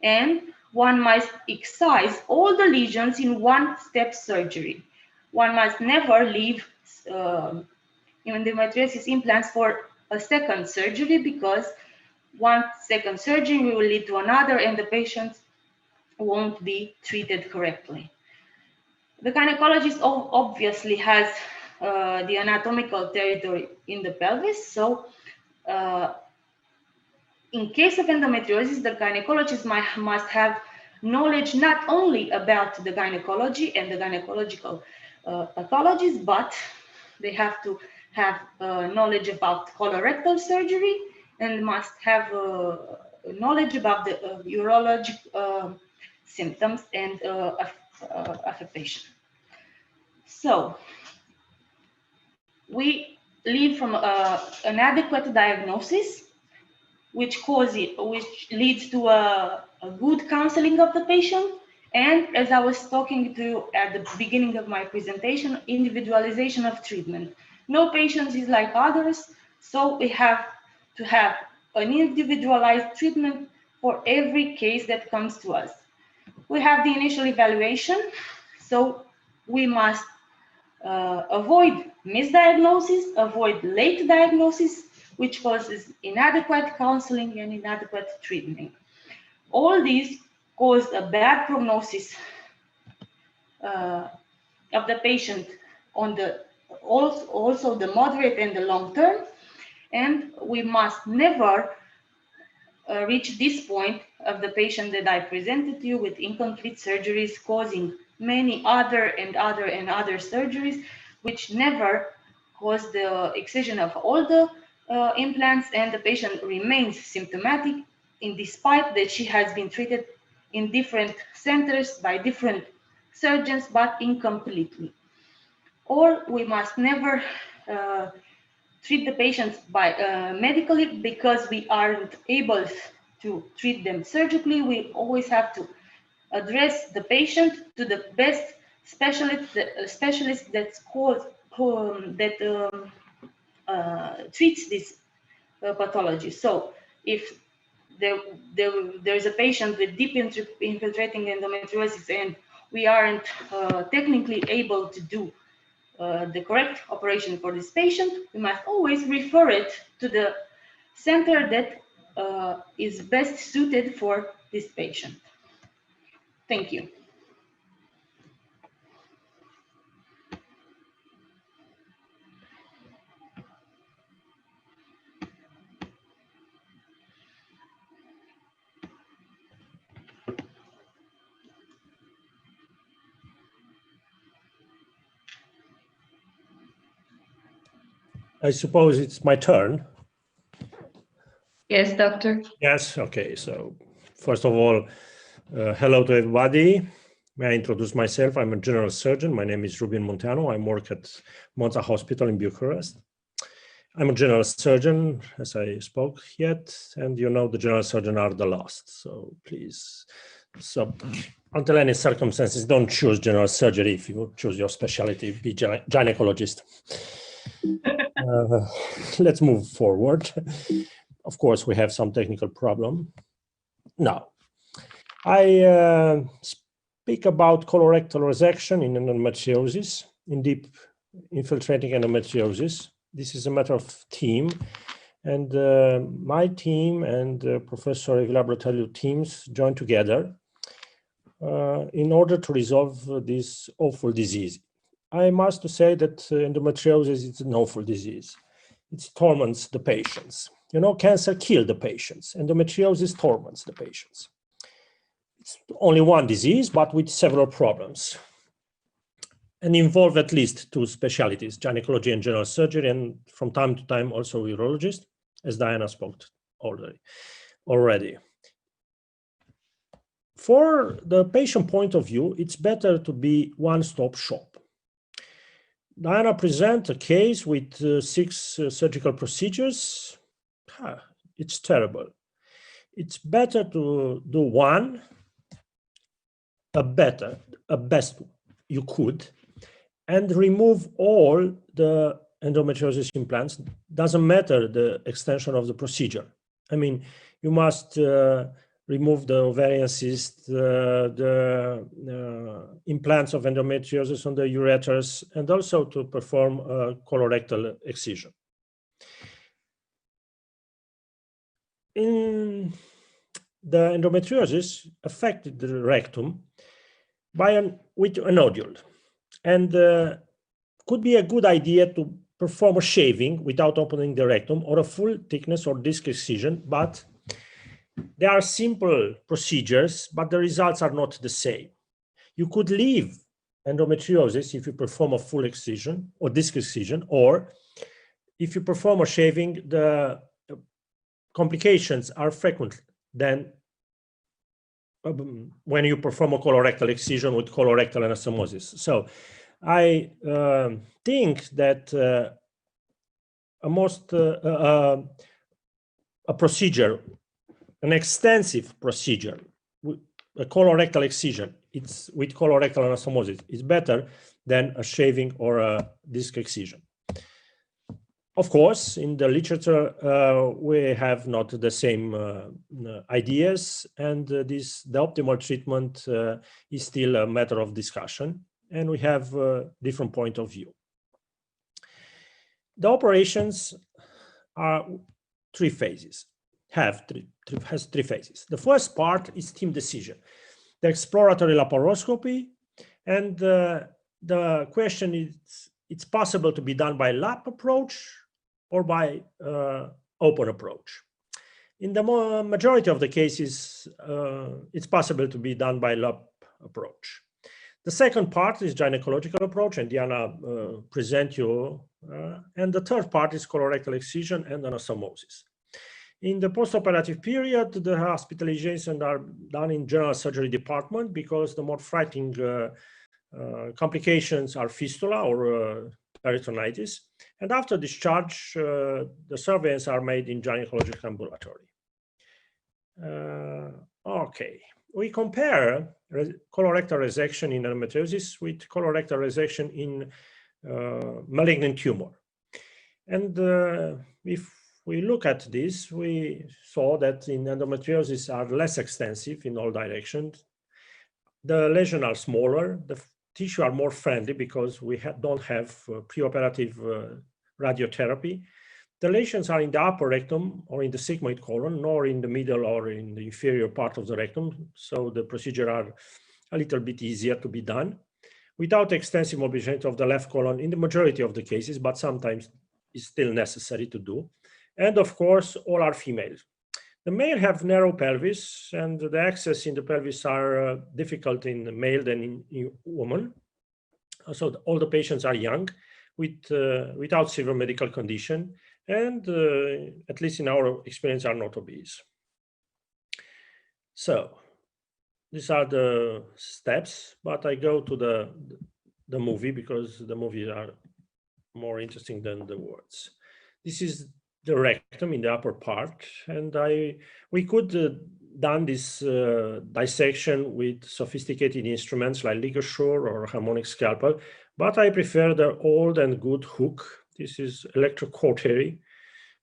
and one must excise all the lesions in one-step surgery. One must never leave endometriosis implants for a second surgery, because one second surgery will lead to another and the patient won't be treated correctly. The gynecologist obviously has the anatomical territory in the pelvis, so in case of endometriosis, the gynecologist must have knowledge not only about the gynecology and the gynecological pathologies, but they have to have knowledge about colorectal surgery and must have knowledge about the urologic symptoms and affectation. So we lead from an adequate diagnosis, which leads to a good counseling of the patient, and, as I was talking to you at the beginning of my presentation, individualization of treatment. No patient is like others, so we have to have an individualized treatment for every case that comes to us. We have the initial evaluation, so we must avoid misdiagnosis, avoid late diagnosis, which causes inadequate counseling and inadequate treatment. All these cause a bad prognosis of the patient on the also the moderate and the long term, and we must never reach this point of the patient that I presented to you with incomplete surgeries causing many other surgeries, which never cause the excision of all the implants, and the patient remains symptomatic in despite that she has been treated in different centers by different surgeons, but incompletely. Or we must never treat the patients by medically, because we aren't able to treat them surgically. We always have to address the patient to the best specialist that's treats this pathology. So if there's a patient with deep infiltrating endometriosis and we aren't technically able to do the correct operation for this patient, we must always refer it to the center that is best suited for this patient. Thank you. I suppose it's my turn. Yes, doctor. Yes, okay. So first of all, hello to everybody. May I introduce myself? I'm a general surgeon. My name is Rubin Munteanu. I work at Monza Hospital in Bucharest. I'm a general surgeon, as I spoke yet, and you know the general surgeon are the last. So please, until any circumstances, don't choose general surgery. If you choose your specialty, be gynecologist. Let's move forward. Of course, we have some technical problem. Now, I speak about colorectal resection in endometriosis, in deep infiltrating endometriosis. This is a matter of team, and my team and Professor Evila Brătilu teams joined together in order to resolve this awful disease. I must say that endometriosis is an awful disease. It torments the patients. You know, cancer kills the patients. Endometriosis torments the patients. It's only one disease, but with several problems, and involve at least two specialties, gynecology and general surgery, and from time to time also urologist, as Diana spoke already. For the patient point of view, it's better to be one-stop shop. Diana presents a case with 6 surgical procedures. It's terrible. It's better to do one, a best you could, and remove all the endometriosis implants. Doesn't matter the extension of the procedure. I mean, you must remove the ovarian cyst, the implants of endometriosis on the ureters, and also to perform a colorectal excision. In the endometriosis affected the rectum with a nodule, and could be a good idea to perform a shaving without opening the rectum, or a full thickness or disc excision, but they are simple procedures, but the results are not the same. You could leave endometriosis if you perform a full excision or disc excision, or if you perform a shaving, the complications are frequent than when you perform a colorectal excision with colorectal anastomosis. So I think that a procedure, an extensive procedure, a colorectal excision, it's with colorectal anastomosis, is better than a shaving or a disc excision. Of course, in the literature, we have not the same ideas, and the optimal treatment is still a matter of discussion, and we have a different point of view. The operations are three phases. Has three phases. The first part is team decision, the exploratory laparoscopy, and the question is, it's possible to be done by lap approach or by open approach. In the majority of the cases, it's possible to be done by lap approach. The second part is gynecological approach, and Diana present you, and the third part is colorectal excision and anastomosis. In the postoperative period, the hospitalizations are done in general surgery department because the more frightening complications are fistula or peritonitis. And after discharge, the surveillance are made in gynecological ambulatory. Okay, we compare colorectal resection in endometriosis with colorectal resection in malignant tumor. And if we look at this, we saw that in endometriosis are less extensive in all directions. the lesions are smaller, the tissue are more friendly because we don't have preoperative radiotherapy. The lesions are in the upper rectum or in the sigmoid colon, nor in the middle or in the inferior part of the rectum. So the procedure are a little bit easier to be done without extensive mobilization of the left colon in the majority of the cases, but sometimes it's still necessary to do. And of course, all are female. The male have narrow pelvis, and the access in the pelvis are difficult in the male than in woman. So all the patients are young without severe medical condition, and at least in our experience are not obese. So these are the steps, but I go to the movie because the movies are more interesting than the words. This is the rectum in the upper part, and we could done this dissection with sophisticated instruments like ligature or harmonic scalpel, but I prefer the old and good hook. This is electrocautery.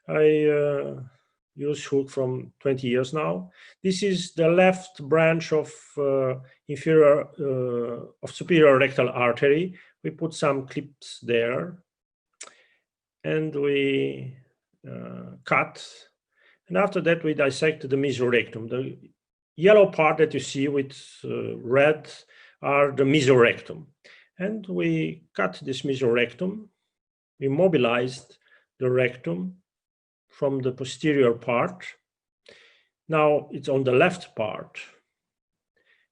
I use hook from 20 years now. This is the left branch of superior rectal artery. We put some clips there, and we cut. And after that, we dissect the mesorectum. The yellow part that you see with red are the mesorectum. And we cut this mesorectum. We mobilized the rectum from the posterior part. Now it's on the left part.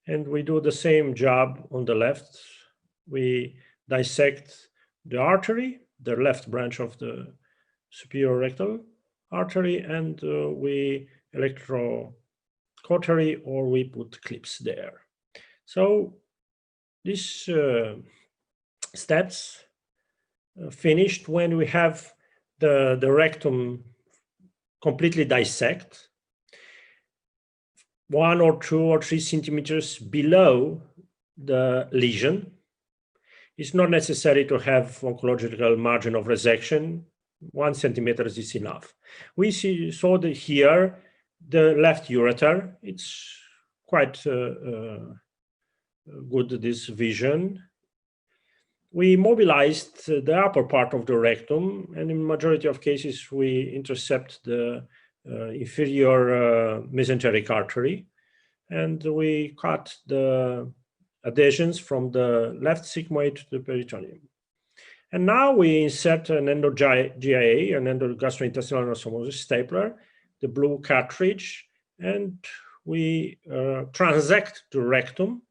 And we do the same job on the left. We dissect the artery, the left branch of the superior rectal artery, and we electrocautery or we put clips there. So these steps finished when we have the rectum completely dissect 1 or 2 or 3 centimeters below the lesion. It's not necessary to have oncological margin of resection. 1 centimeter is enough. We saw here the left ureter. It's quite good, this vision. We mobilized the upper part of the rectum, and in majority of cases, we intercept the inferior mesenteric artery, and we cut the adhesions from the left sigmoid to the peritoneum. And now we insert an endo-GIA, an endogastrointestinal anastomosis stapler, the blue cartridge, and we transect the rectum,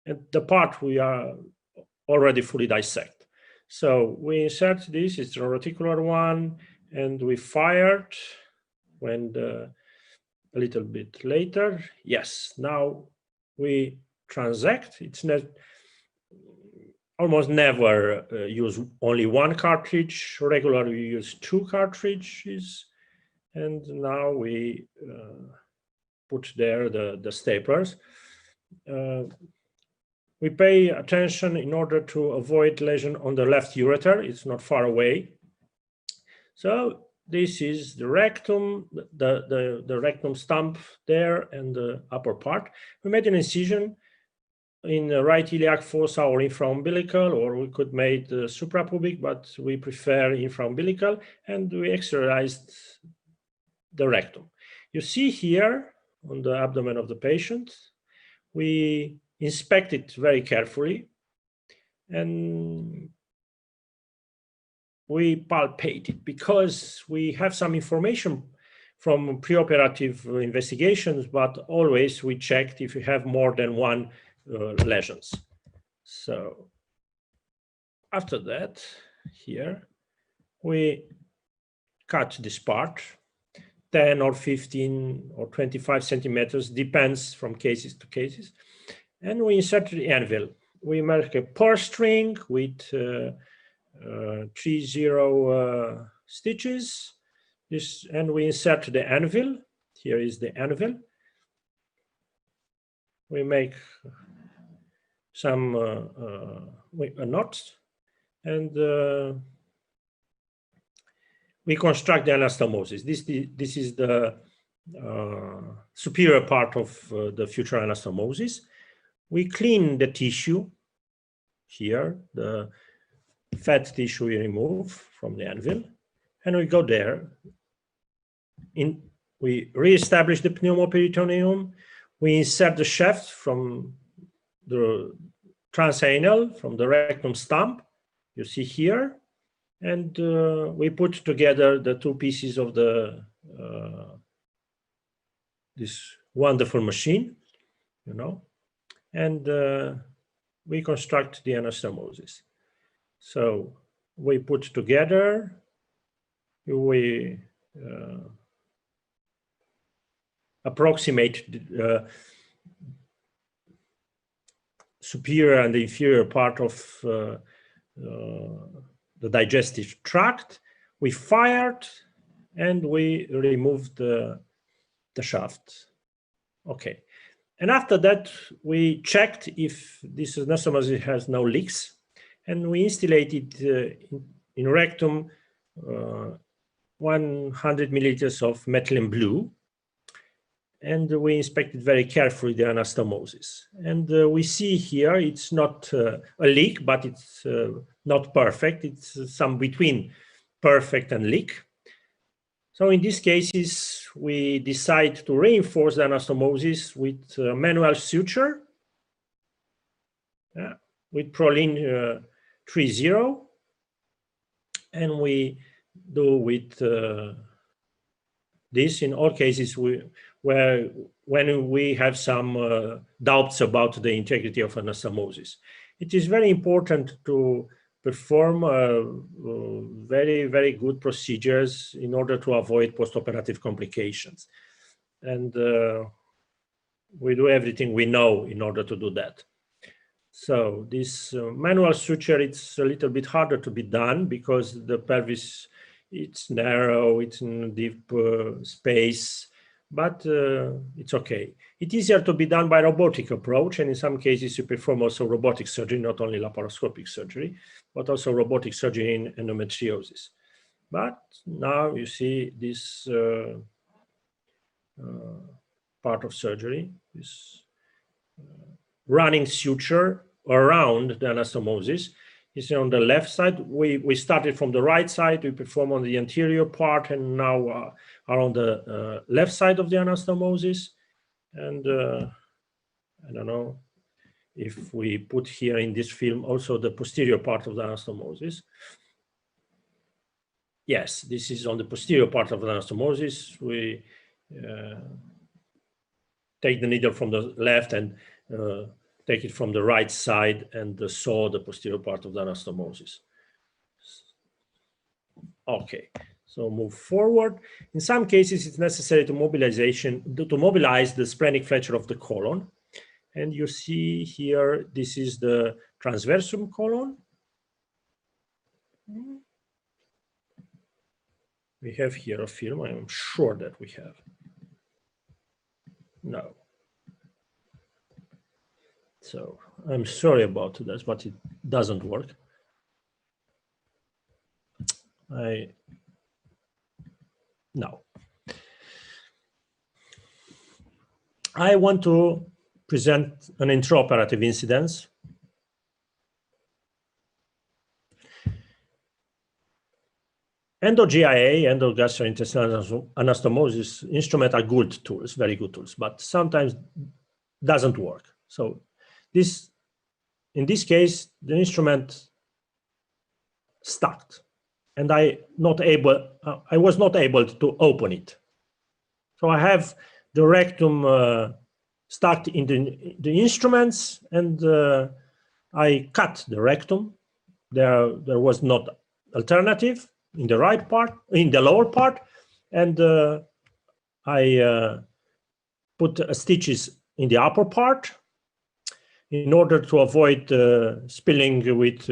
and the part we are already fully dissect. So we insert this, it's a reticular one, and we fired when a little bit later. Yes, now we transect. It's not almost never use only 1 cartridge. Regularly we use 2 cartridges, and now we put there the staplers. We pay attention in order to avoid lesion on the left ureter. It's not far away. So this is the rectum, the rectum stump there and the upper part. We made an incision in the right iliac fossa or infraumbilical, or we could make the suprapubic, but we prefer infraumbilical, and we exercised the rectum. You see here on the abdomen of the patient, we inspect it very carefully, and we palpate it because we have some information from preoperative investigations, but always we checked if we have more than 1 lesions. So after that, here we cut this part, 10 or 15 or 25 centimeters, depends from cases to cases, and we insert the anvil. We make a purse string with 30 stitches. This, and we insert the anvil. Here is the anvil. We make some knots, and we construct the anastomosis. This is the superior part of the future anastomosis. we clean the tissue here, the fat tissue we remove from the anvil, and we go there. We re-establish the pneumoperitoneum. We insert the shaft from the transanal, from the rectum stump, you see here, and we put together the two pieces of the this wonderful machine, you know, and we construct the anastomosis. So we put together, we approximate the superior and the inferior part of the digestive tract. We fired and we removed the shaft. Okay. And after that, we checked if this anastomosis has no leaks, and we instillated in rectum 100 milliliters of methylene blue, and we inspected very carefully the anastomosis. And we see here it's not a leak, but it's not perfect. It's some between perfect and leak. So in these cases, we decide to reinforce the anastomosis with manual suture, with Prolene 30, and we do with this in all cases when we have some doubts about the integrity of anastomosis. It is very important to perform very, very good procedures in order to avoid postoperative complications. And we do everything we know in order to do that. So this manual suture, it's a little bit harder to be done because the pelvis, it's narrow, it's in a deep space, but it's okay. It's easier to be done by robotic approach, and in some cases you perform also robotic surgery, not only laparoscopic surgery, but also robotic surgery in endometriosis. But now you see this part of surgery, this running suture around the anastomosis. Is on the left side. We started from the right side, we perform on the anterior part, and now are on the left side of the anastomosis. And I don't know if we put here in this film also the posterior part of the anastomosis. Yes, this is on the posterior part of the anastomosis. We take the needle from the left and take it from the right side and saw the posterior part of the anastomosis. Okay, so move forward. In some cases, it's necessary to mobilize the splenic flexure of the colon. And you see here, this is the transversum colon. We have here a film, I'm sure that we have. No. So I'm sorry about that, but it doesn't work. No. I want to present an intraoperative incidence. Endo-GIA, endogastrointestinal anastomosis instruments are good tools, very good tools, but sometimes doesn't work. So in this case, the instrument stuck, and I was not able to open it. So I have the rectum stuck in the instruments, and I cut the rectum. There was not alternative in the right part, in the lower part, and I put stitches in the upper part in order to avoid spilling with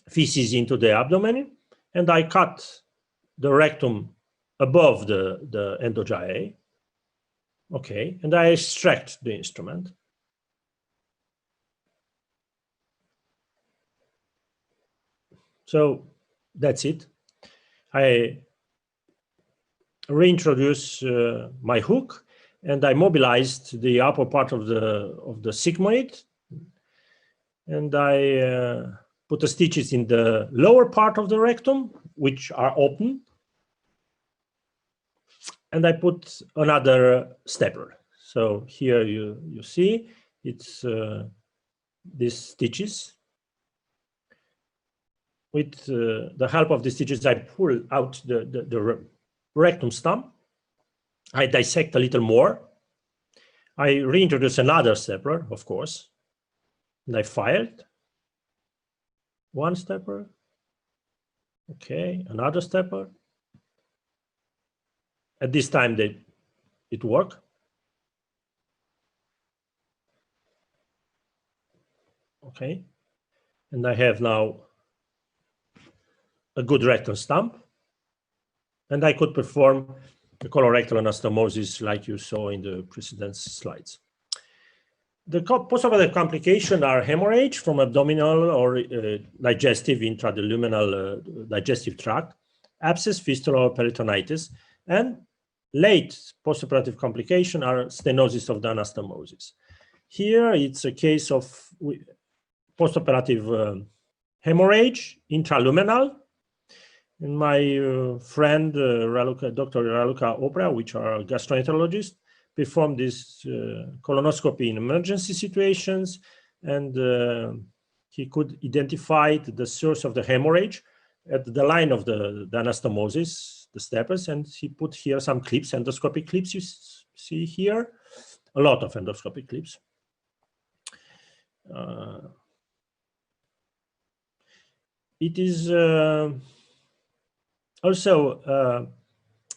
feces into the abdomen, and I cut the rectum above the endo-GIA. Okay, and I extract the instrument. So that's it. I reintroduce my hook, and I mobilized the upper part of the sigmoid, and I put the stitches in the lower part of the rectum, which are open, and I put another stapler. So here you see it's these stitches. With the help of the stitches, I pull out the rectum stump. I dissect a little more. I reintroduce another stapler, of course, and I filed one stapler. Okay, another stapler. At this time, it worked. Okay, and I have now a good rectal stump, and I could perform the colorectal anastomosis like you saw in the precedent slides. The postoperative complications are hemorrhage from abdominal or digestive intraluminal digestive tract, abscess, fistula, or peritonitis, and late postoperative complications are stenosis of the anastomosis. Here it's a case of postoperative hemorrhage intraluminal. And my friend, Dr. Raluca Oprea, which are gastroenterologists, performed this colonoscopy in emergency situations, and he could identify the source of the hemorrhage at the line of the anastomosis, the steppers, and he put here some clips, endoscopic clips you see here, a lot of endoscopic clips. It is also a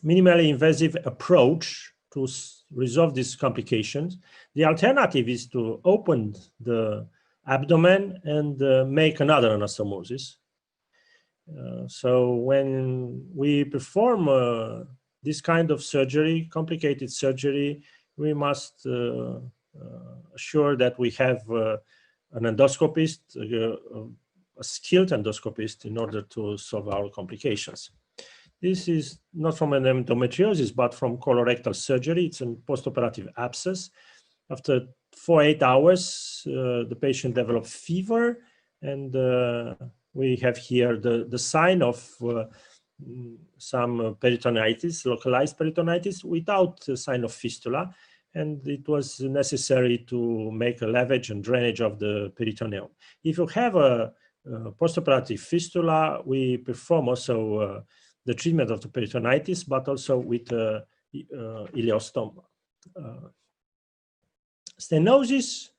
minimally invasive approach to resolve these complications. The alternative is to open the abdomen and make another anastomosis. So when we perform this kind of surgery, complicated surgery, we must assure that we have an endoscopist, a skilled endoscopist, in order to solve our complications. This is not from an endometriosis, but from colorectal surgery. It's a postoperative abscess. After 4-8 hours, the patient developed fever, and we have here the sign of some peritonitis, localized peritonitis, without a sign of fistula, and it was necessary to make a lavage and drainage of the peritoneum. If you have a postoperative fistula, we perform also the treatment of the peritonitis, but also with ileostoma. Stenosis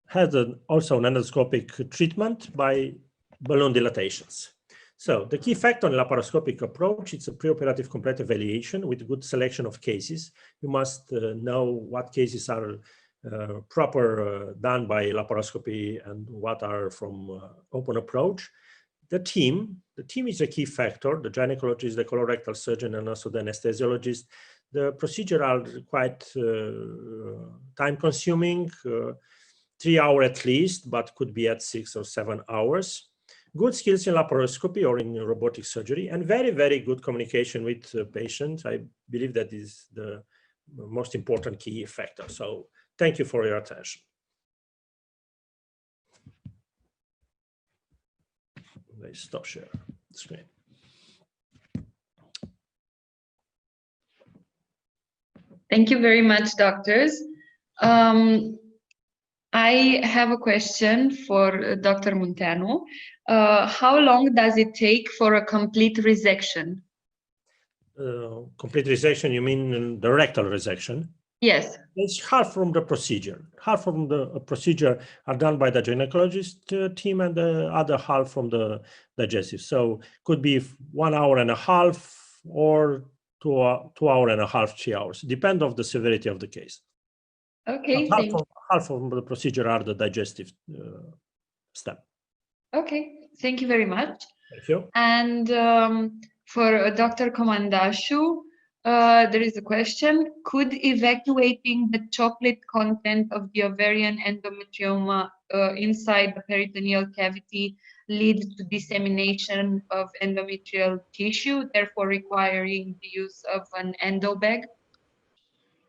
has also an endoscopic treatment by balloon dilatations. So the key factor in laparoscopic approach, it's a preoperative complete evaluation with good selection of cases. You must know what cases are proper done by laparoscopy and what are from open approach. The team is a key factor. The gynecologist, the colorectal surgeon, and also the anesthesiologist. The procedure are quite time-consuming, 3 hours at least, but could be at 6 or 7 hours. Good skills in laparoscopy or in robotic surgery, and very, very good communication with patients. I believe that is the most important key factor. So thank you for your attention. Let's stop share the screen. Thank you very much, doctors. I have a question for Dr. Munteanu. How long does it take for a complete resection? Complete resection, you mean the rectal resection? Yes. It's half from the procedure. Half from the procedure are done by the gynecologist team, and the other half from the digestive. So could be 1 hour and a half or 2 hours and a half, 3 hours. Depend on the severity of the case. Okay. Half from the procedure are the digestive step. Okay. Thank you very much. Thank you. And for Dr. Comandașu, there is a question. Could evacuating the chocolate content of the ovarian endometrioma inside the peritoneal cavity lead to dissemination of endometrial tissue, therefore requiring the use of an endo bag?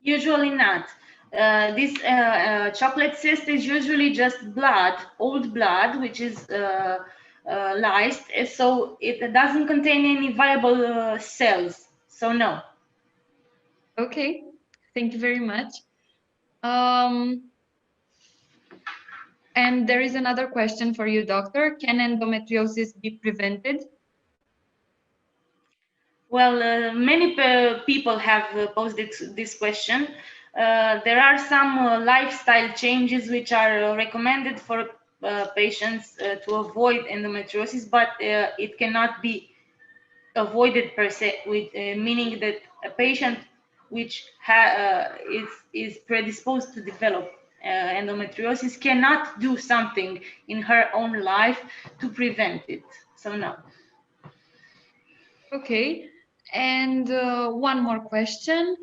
Usually not. This chocolate cyst is usually just blood, old blood, which is lysed, so it doesn't contain any viable cells. So no. Okay, thank you very much. And there is another question for you, doctor. Can endometriosis be prevented? Well, many people have posed this question. There are some lifestyle changes which are recommended for patients to avoid endometriosis, but it cannot be avoided per se, with, meaning that a patient which is predisposed to develop endometriosis cannot do something in her own life to prevent it. So no. Okay, and one more question.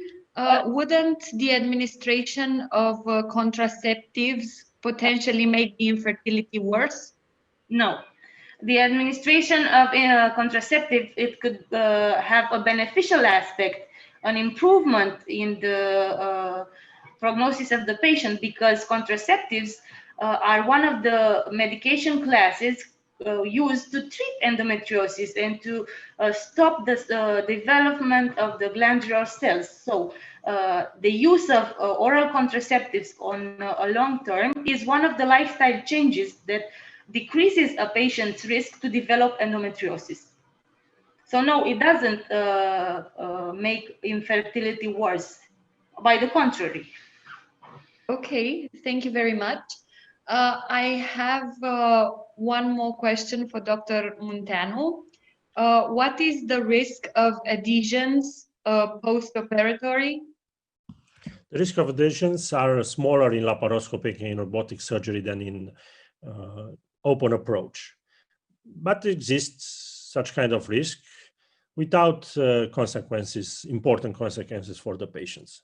Wouldn't the administration of contraceptives potentially make the infertility worse? No. The administration of contraceptive, it could have a beneficial aspect, an improvement in the prognosis of the patient, because contraceptives are one of the medication classes used to treat endometriosis and to stop the development of the glandular cells. So the use of oral contraceptives on a long term is one of the lifestyle changes that decreases a patient's risk to develop endometriosis. So no, it doesn't make infertility worse. By the contrary. Okay, thank you very much. I have one more question for Dr. Munteanu. What is the risk of adhesions post-operatory? The risk of adhesions are smaller in laparoscopic and robotic surgery than in open approach, but exists such kind of risk without consequences, important consequences for the patients.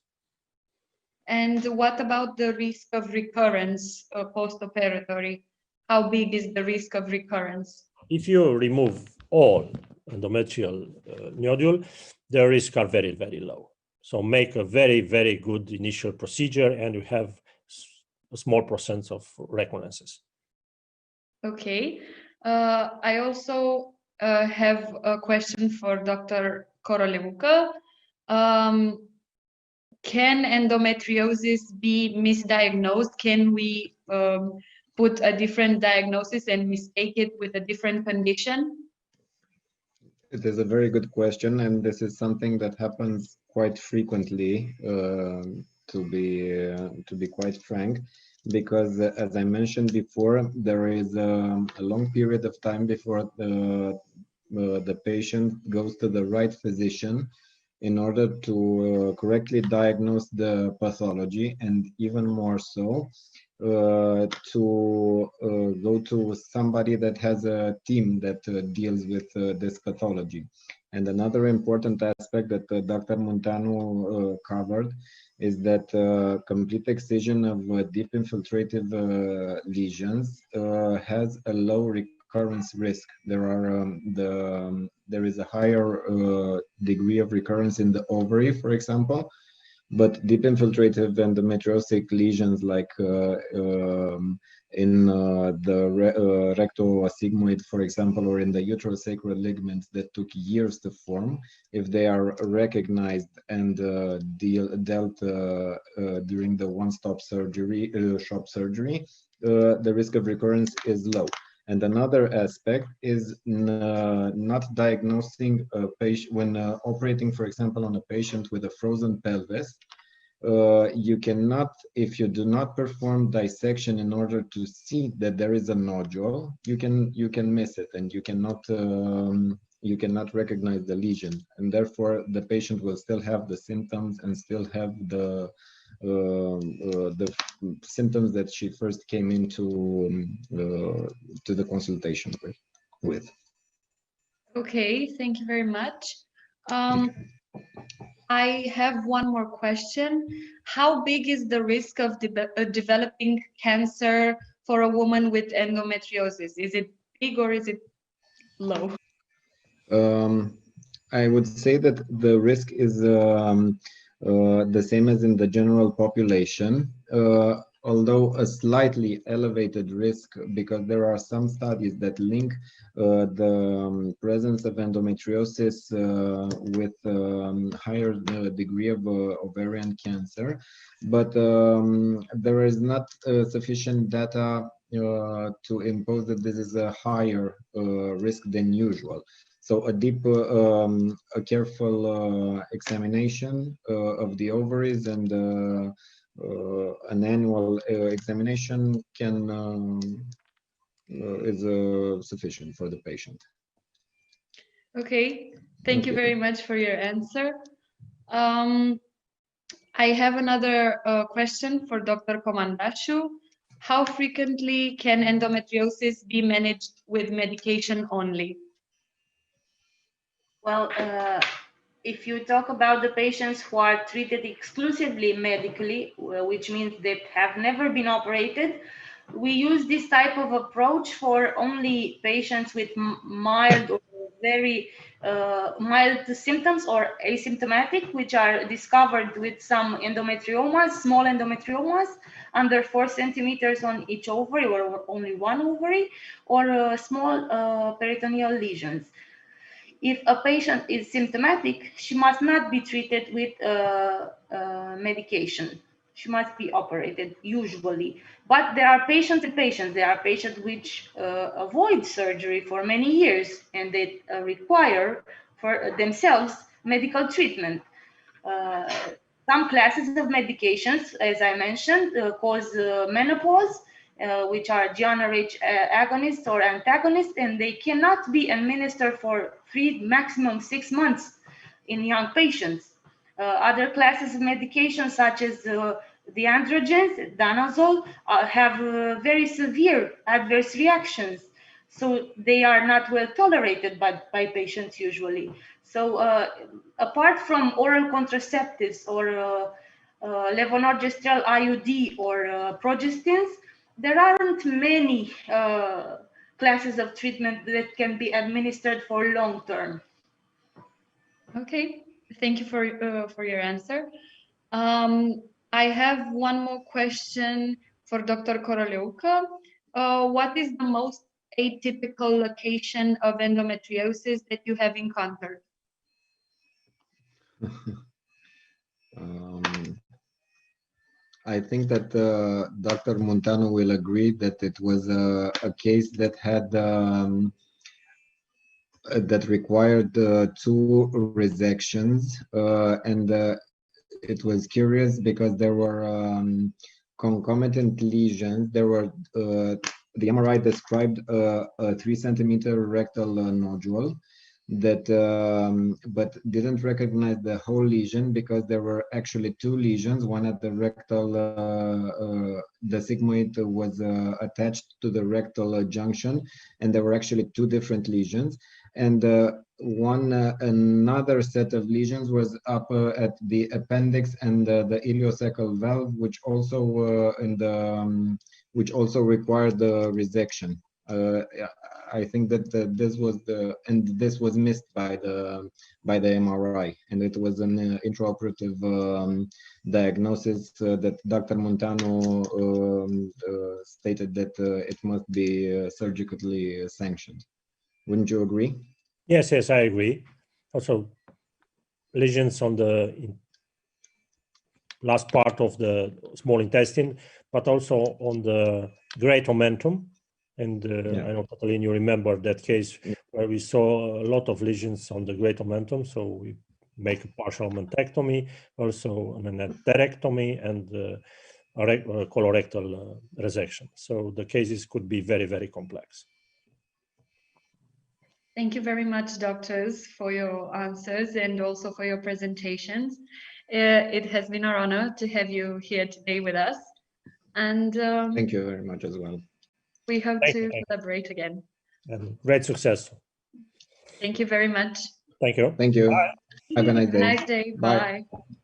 And what about the risk of recurrence post-operatory? How big is the risk of recurrence? If you remove all endometrial nodule, the risks are very, very low. So make a very, very good initial procedure and you have a small percent of recurrences. Okay. I also have a question for Dr. Coroleucă. Can endometriosis be misdiagnosed? Can we put a different diagnosis and mistake it with a different condition? It is a very good question, and this is something that happens quite frequently, to be quite frank, because as I mentioned before, there is a long period of time before the patient goes to the right physician in order to correctly diagnose the pathology, and even more so, to go to somebody that has a team that deals with this pathology. And another important aspect that Dr. Munteanu covered is that complete excision of deep infiltrative lesions has a low recurrence risk. There is a higher degree of recurrence in the ovary, for example, but deep infiltrative endometriosic lesions like in the rectosigmoid, for example, or in the uterosacral ligaments that took years to form, if they are recognized and dealt during the one-stop surgery, shop surgery, the risk of recurrence is low. And another aspect is not diagnosing a patient when operating, for example, on a patient with a frozen pelvis. You cannot, if you do not perform dissection in order to see that there is a nodule, you can miss it, and you cannot recognize the lesion, and therefore the patient will still have the symptoms and still have the symptoms that she first came into to the consultation with. Okay, thank you very much. I have one more question. How big is the risk of developing cancer for a woman with endometriosis? Is it big or is it low? I would say that the risk is the same as in the general population, although a slightly elevated risk, because there are some studies that link the presence of endometriosis with higher degree of ovarian cancer, but there is not sufficient data to impose that this is a higher risk than usual. So a careful examination of the ovaries and an annual examination is sufficient for the patient. Okay, thank you very much for your answer. I have another question for Dr. Comandașu. How frequently can endometriosis be managed with medication only? Well, if you talk about the patients who are treated exclusively medically, which means they have never been operated, we use this type of approach for only patients with mild or very mild symptoms or asymptomatic, which are discovered with some endometriomas, small endometriomas, under 4 centimeters on each ovary or only one ovary, or small peritoneal lesions. If a patient is symptomatic, she must not be treated with medication. She must be operated usually. But there are patients and patients. There are patients which avoid surgery for many years and they require for themselves medical treatment. Some classes of medications, as I mentioned, cause menopause, which are GnRH agonists or antagonists, and they cannot be administered for maximum 6 months in young patients. Other classes of medications, such as the androgens, danazole, have very severe adverse reactions. So they are not well tolerated by patients usually. So apart from oral contraceptives or levonorgestrel IUD or progestins, there aren't many classes of treatment that can be administered for long term. Okay, thank you for your answer. I have one more question for Dr. Coroleucă. What is the most atypical location of endometriosis that you have encountered? I think that Dr. Munteanu will agree that it was a case that had that required 2 resections, and it was curious because there were concomitant lesions. There were the MRI described a 3 centimeter rectal nodule that but didn't recognize the whole lesion because there were actually 2 lesions. One at the rectal, the sigmoid was attached to the rectal junction, and there were actually 2 different lesions. And another set of lesions was up at the appendix and the ileocecal valve, which also which also required the resection. I think that this was missed by the MRI, and it was an intraoperative diagnosis that Dr. Munteanu stated that it must be surgically sanctioned. Wouldn't you agree? Yes, I agree. Also, lesions on the last part of the small intestine, but also on the great omentum. And I know, Cătălin, you remember that case where we saw a lot of lesions on the great omentum. So we make a partial omentectomy, also an enterectomy, and a colorectal resection. So the cases could be very, very complex. Thank you very much, doctors, for your answers and also for your presentations. It has been our honor to have you here today with us. And thank you very much as well. We hope to collaborate again. And great success. Thank you very much. Thank you. Thank you. Bye. Have a nice day. Have a nice day. Bye. Bye.